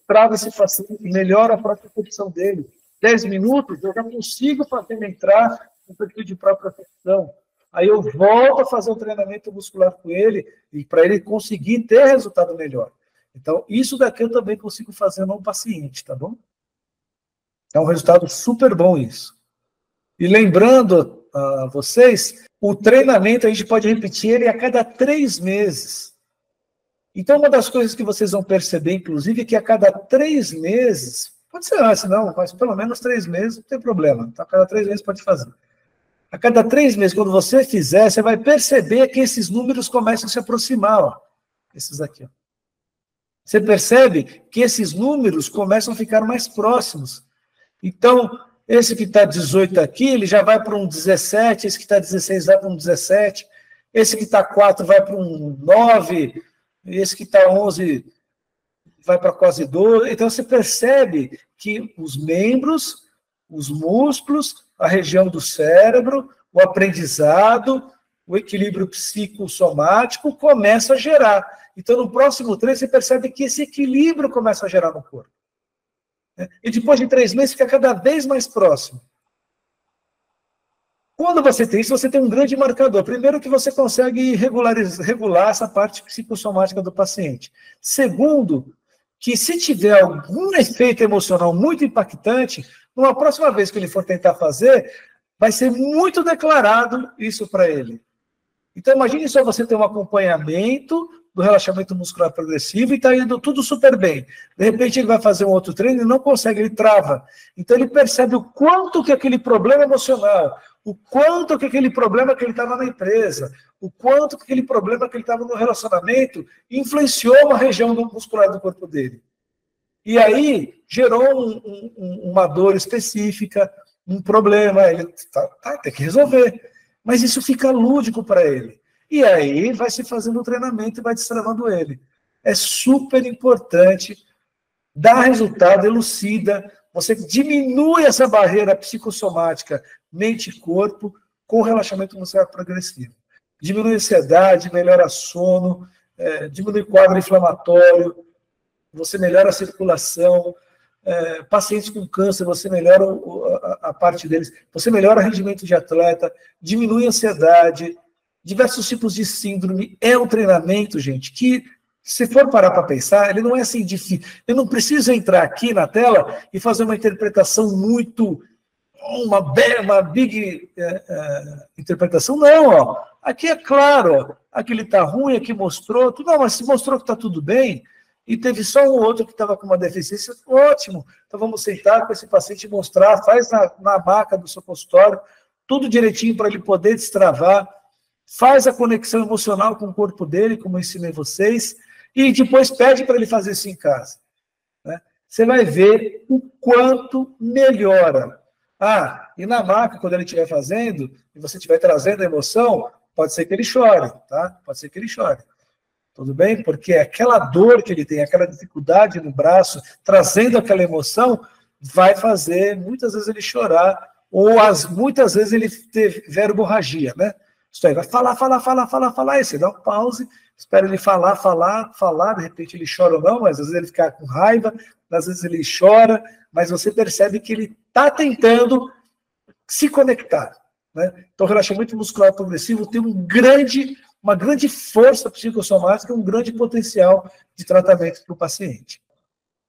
trava esse paciente, melhora a própria percepção dele. 10 minutos, eu já consigo fazer ele entrar no perfil de própria percepção. Aí eu volto a fazer um treinamento muscular com ele, e para ele conseguir ter resultado melhor. Então, isso daqui eu também consigo fazer no paciente, tá bom? É um resultado super bom isso. E lembrando a vocês, o treinamento a gente pode repetir ele a cada 3 meses. Então, uma das coisas que vocês vão perceber, inclusive, é que a cada 3 meses, pode ser antes, não, mas pelo menos 3 meses, não tem problema. Então, a cada 3 meses pode fazer. A cada 3 meses, quando você fizer, você vai perceber que esses números começam a se aproximar. Ó. Esses aqui. Ó. Você percebe que esses números começam a ficar mais próximos. Então, esse que está 18 aqui, ele já vai para um 17, esse que está 16 vai para um 17, esse que está 4 vai para um 9, esse que está 11 vai para quase 12. Então, você percebe que os membros, os músculos, a região do cérebro, o aprendizado, o equilíbrio psicossomático começa a gerar. Então, no próximo treino, você percebe que esse equilíbrio começa a gerar no corpo. E depois de 3 meses, fica cada vez mais próximo. Quando você tem isso, você tem um grande marcador. Primeiro, que você consegue regular essa parte psicossomática do paciente. Segundo, que se tiver algum efeito emocional muito impactante, numa próxima vez que ele for tentar fazer, vai ser muito declarado isso para ele. Então, imagine só você ter um acompanhamento do relaxamento muscular progressivo e está indo tudo super bem. De repente, ele vai fazer um outro treino e não consegue, ele trava. Então, ele percebe o quanto que aquele problema emocional, o quanto que aquele problema que ele estava na empresa, o quanto que aquele problema que ele estava no relacionamento influenciou uma região muscular do corpo dele. E aí, gerou uma dor específica, um problema, ele tem que resolver. Mas isso fica lúdico para ele. E aí vai se fazendo o treinamento e vai destravando ele. É super importante, dá resultado, elucida, você diminui essa barreira psicossomática mente e corpo com relaxamento muscular progressivo. Diminui a ansiedade, melhora sono, diminui quadro inflamatório, você melhora a circulação, pacientes com câncer, você melhora a parte deles, você melhora o rendimento de atleta, diminui a ansiedade, diversos tipos de síndrome. É um treinamento, gente, que, se for parar para pensar, ele não é assim difícil. Eu não preciso entrar aqui na tela e fazer uma interpretação muito, uma big interpretação. Não, ó. Aqui é claro, ó. Aqui ele está ruim, aqui mostrou, não, mas se mostrou que está tudo bem, e teve só um outro que estava com uma deficiência, ótimo. Então vamos sentar com esse paciente e mostrar, faz na maca do seu consultório, tudo direitinho para ele poder destravar, faz a conexão emocional com o corpo dele, como eu ensinei vocês, e depois pede para ele fazer isso em casa. Né? Você vai ver o quanto melhora. E na maca, quando ele estiver fazendo, e você estiver trazendo a emoção, pode ser que ele chore, tá? Pode ser que ele chore. Tudo bem? Porque aquela dor que ele tem, aquela dificuldade no braço, trazendo aquela emoção, vai fazer, muitas vezes, ele chorar, ou muitas vezes ele ter verborragia, né? Isso aí, vai falar, aí você dá um pause, espera ele falar, de repente ele chora ou não, mas às vezes ele fica com raiva, às vezes ele chora, mas você percebe que ele está tentando se conectar, né? Então, o relaxamento muscular progressivo tem uma grande força psicossomática, um grande potencial de tratamento para o paciente.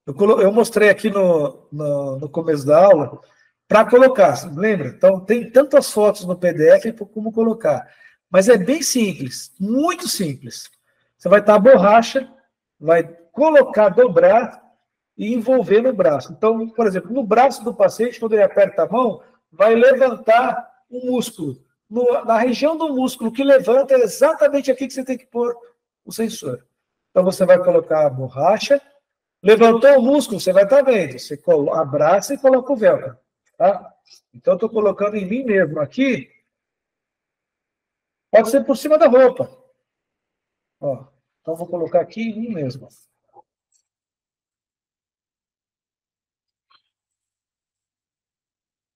Eu mostrei aqui no começo da aula para colocar, lembra? Então, tem tantas fotos no PDF como colocar. Mas é bem simples, muito simples. Você vai estar a borracha, vai colocar, dobrar e envolver no braço. Então, por exemplo, no braço do paciente, quando ele aperta a mão, vai levantar o músculo. Na região do músculo que levanta, é exatamente aqui que você tem que pôr o sensor. Então, você vai colocar a borracha, levantou o músculo, você vai estar vendo. Você abraça e coloca o velcro. Tá? Então, eu estou colocando em mim mesmo aqui. Pode ser por cima da roupa. Ó, então, eu vou colocar aqui em mim mesmo.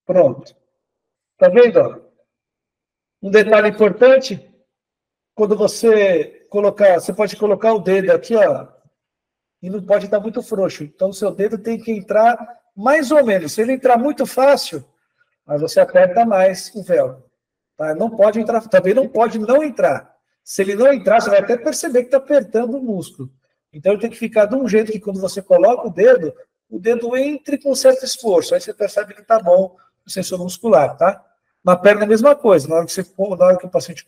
Pronto. Tá vendo? Ó? Um detalhe importante, quando você colocar, você pode colocar o dedo aqui, ó, e não pode estar muito frouxo. Então, o seu dedo tem que entrar mais ou menos. Se ele entrar muito fácil, aí você aperta mais o velcro. Tá? Não pode entrar, também não pode não entrar. Se ele não entrar, você vai até perceber que está apertando o músculo. Então, ele tem que ficar de um jeito que, quando você coloca o dedo entre com certo esforço. Aí você percebe que está bom o sensor muscular, tá? Na perna, a mesma coisa. Na hora que o paciente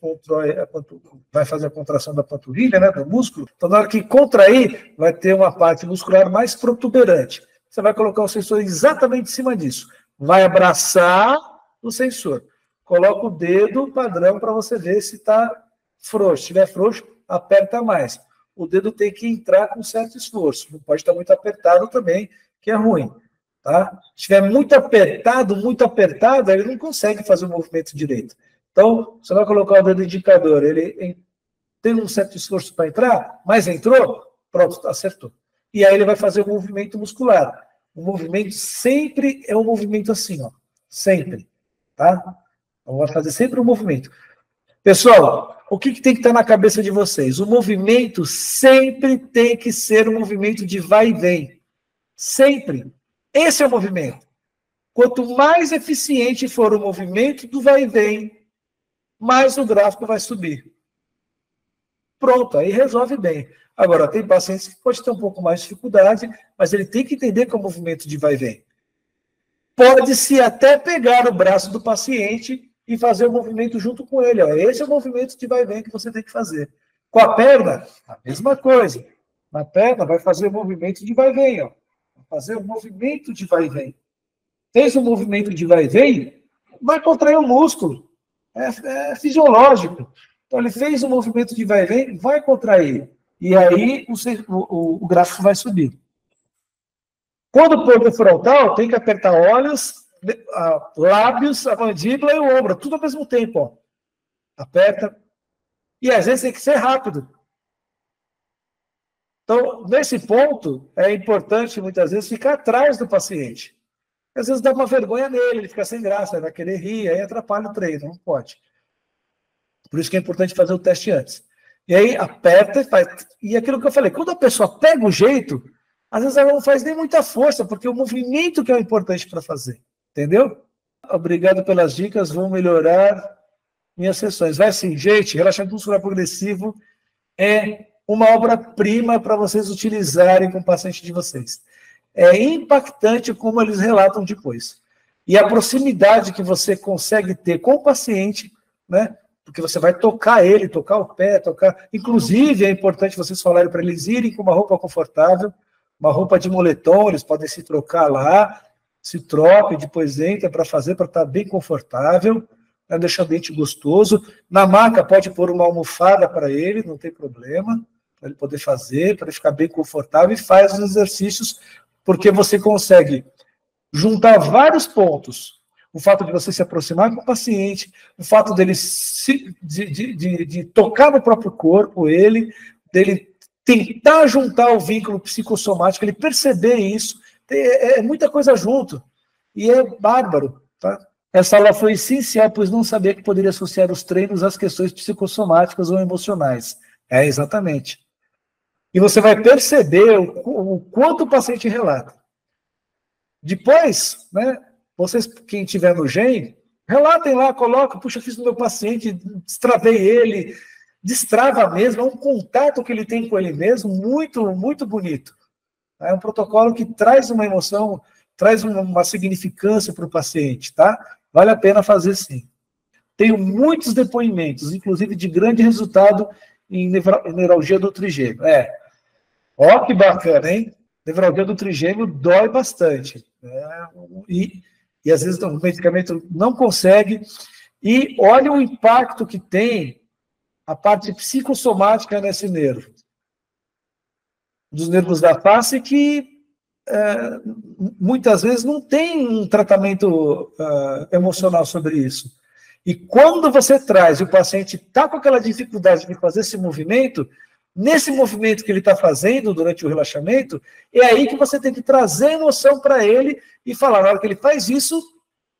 vai fazer a contração da panturrilha, né, do músculo, então, na hora que contrair, vai ter uma parte muscular mais protuberante. Você vai colocar o sensor exatamente em cima disso. Vai abraçar o sensor. Coloca o dedo padrão para você ver se está frouxo. Se estiver frouxo, aperta mais. O dedo tem que entrar com certo esforço. Não pode estar muito apertado também, que é ruim. Tá? Se estiver muito apertado, ele não consegue fazer o movimento direito. Então, você vai colocar o dedo indicador, ele tem um certo esforço para entrar, mas entrou, pronto, acertou. E aí ele vai fazer o movimento muscular. O movimento sempre é um movimento assim, ó, sempre. Tá? Então, vai fazer sempre um movimento. Pessoal, o que tem que estar na cabeça de vocês? O movimento sempre tem que ser um movimento de vai e vem. Sempre. Esse é o movimento. Quanto mais eficiente for o movimento do vai e vem, mais o gráfico vai subir. Pronto, aí resolve bem. Agora, tem pacientes que pode ter um pouco mais de dificuldade, mas ele tem que entender que é um movimento de vai e vem. Pode-se até pegar o braço do paciente e fazer o movimento junto com ele. Ó. Esse é o movimento de vai e vem que você tem que fazer. Com a perna, a mesma coisa. Na perna, vai fazer o movimento de vai e vem. Ó. Vai fazer o movimento de vai e vem. Fez o movimento de vai e vem, vai contrair o músculo. É fisiológico. Então, ele fez o movimento de vai e vem, vai contrair. E aí, o gráfico vai subir. Quando pôr no frontal, tem que apertar olhos, lábios, a mandíbula e o ombro, tudo ao mesmo tempo. Ó. Aperta. E às vezes tem que ser rápido. Então, nesse ponto, é importante, muitas vezes, ficar atrás do paciente. Às vezes dá uma vergonha nele, ele fica sem graça, vai querer rir, aí atrapalha o treino, não pode. Por isso que é importante fazer o teste antes. E aí aperta e faz. E aquilo que eu falei, quando a pessoa pega o jeito, às vezes ela não faz nem muita força, porque é o movimento que é o importante para fazer. Entendeu? Obrigado pelas dicas, vou melhorar minhas sessões. Vai sim, gente, relaxamento muscular progressivo é uma obra-prima para vocês utilizarem com o paciente de vocês. É impactante como eles relatam depois. E a proximidade que você consegue ter com o paciente, né? Porque você vai tocar ele, tocar o pé, tocar... Inclusive, é importante vocês falarem para eles irem com uma roupa confortável, uma roupa de moletom, eles podem se trocar lá, se troca e depois entra para fazer, para estar bem confortável, né? Deixar o ambiente gostoso. Na maca, pode pôr uma almofada para ele, não tem problema, para ele poder fazer, para ele ficar bem confortável, e faz os exercícios, porque você consegue juntar vários pontos. O fato de você se aproximar com o paciente, o fato dele de tocar no próprio corpo, dele tentar juntar o vínculo psicossomático, ele perceber isso, é muita coisa junto. E é bárbaro. Tá? Essa aula foi essencial, pois não sabia que poderia associar os treinos às questões psicossomáticas ou emocionais. É, exatamente. E você vai perceber o quanto o paciente relata. Depois, né, vocês, quem tiver no GEM, relatem lá, coloca, puxa, fiz no meu paciente, destravei ele, destrava mesmo, é um contato que ele tem com ele mesmo, muito, muito bonito. É um protocolo que traz uma emoção, traz uma significância para o paciente, tá? Vale a pena fazer sim. Tenho muitos depoimentos, inclusive de grande resultado em nevralgia do trigêmeo. Ó que bacana, hein? Nevralgia do trigêmeo dói bastante. E às vezes o medicamento não consegue. E olha o impacto que tem a parte psicossomática nesse nervo. Dos nervos da face que muitas vezes não tem um tratamento emocional sobre isso. E quando você traz e o paciente está com aquela dificuldade de fazer esse movimento, nesse movimento que ele está fazendo durante o relaxamento, é aí que você tem que trazer emoção para ele e falar, na hora que ele faz isso,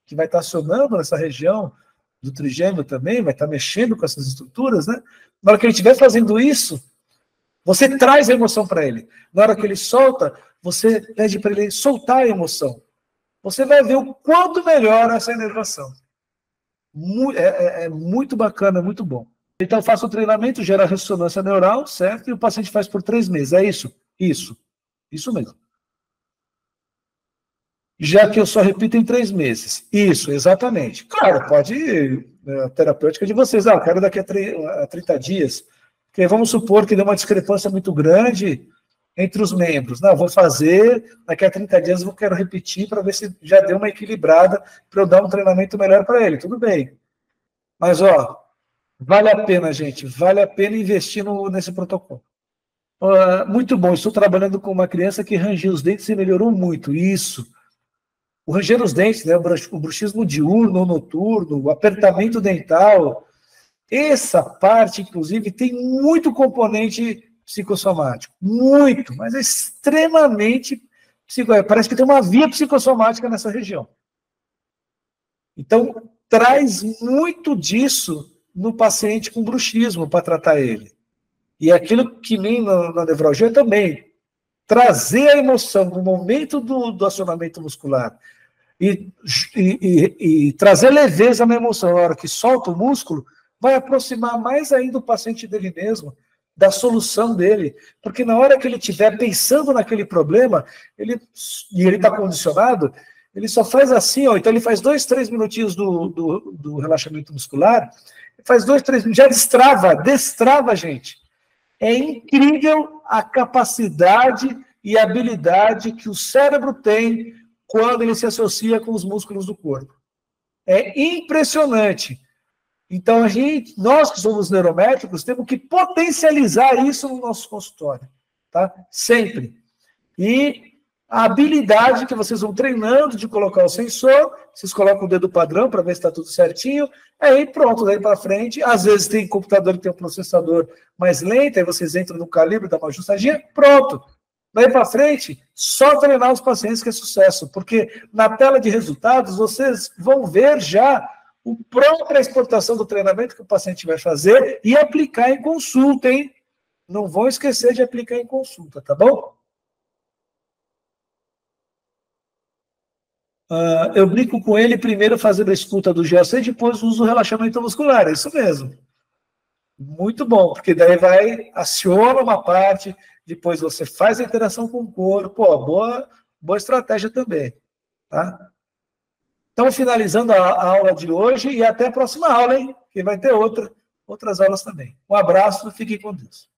que vai estar acionando nessa região do trigêmeo também, vai estar mexendo com essas estruturas, né? Na hora que ele estiver fazendo isso, você traz a emoção para ele. Na hora que ele solta, você pede para ele soltar a emoção. Você vai ver o quanto melhora essa inervação. É muito bacana, muito bom. Então, faça o treinamento, gera ressonância neural, certo? E o paciente faz por 3 meses. É isso? Isso mesmo. Já que eu só repito em 3 meses. Isso, exatamente. Claro, pode... A terapêutica de vocês. Eu quero daqui a 30 dias. Porque vamos supor que deu uma discrepância muito grande entre os membros. Não, vou fazer, daqui a 30 dias eu quero repetir para ver se já deu uma equilibrada para eu dar um treinamento melhor para ele. Tudo bem. Mas, vale a pena, gente. Vale a pena investir nesse protocolo. Muito bom. Estou trabalhando com uma criança que rangia os dentes e melhorou muito. Isso. O ranger os dentes, né? O bruxismo diurno ou noturno, o apertamento dental. Essa parte, inclusive, tem muito componente psicossomático. Muito, mas é extremamente parece que tem uma via psicossomática nessa região. Então, traz muito disso no paciente com bruxismo para tratar ele. E aquilo que vem na nevralgia também, trazer a emoção no momento do acionamento muscular e trazer leveza na emoção na hora que solta o músculo, vai aproximar mais ainda o paciente dele mesmo, da solução dele. Porque na hora que ele estiver pensando naquele problema, e ele está condicionado, ele só faz assim, ó, então ele faz 2, 3 minutinhos do relaxamento muscular, faz 2, 3 minutos, já destrava, gente. É incrível a capacidade e habilidade que o cérebro tem quando ele se associa com os músculos do corpo. É impressionante. Então, nós que somos neurométricos, temos que potencializar isso no nosso consultório, tá? Sempre. E a habilidade que vocês vão treinando de colocar o sensor, vocês colocam o dedo padrão para ver se está tudo certinho, aí pronto, daí para frente, às vezes tem computador que tem um processador mais lento, aí vocês entram no calibre, dá uma ajustadinha, pronto. Daí para frente, só treinar os pacientes que é sucesso, porque na tela de resultados vocês vão ver já a própria exportação do treinamento que o paciente vai fazer e aplicar em consulta, hein? Não vão esquecer de aplicar em consulta, tá bom? Eu brinco com ele primeiro fazendo a escuta do GOC e depois uso o relaxamento muscular, é isso mesmo. Muito bom, porque daí aciona uma parte, depois você faz a interação com o corpo, boa estratégia também, tá? Então, finalizando a aula de hoje e até a próxima aula, hein? Que vai ter outras aulas também. Um abraço, fiquem com Deus.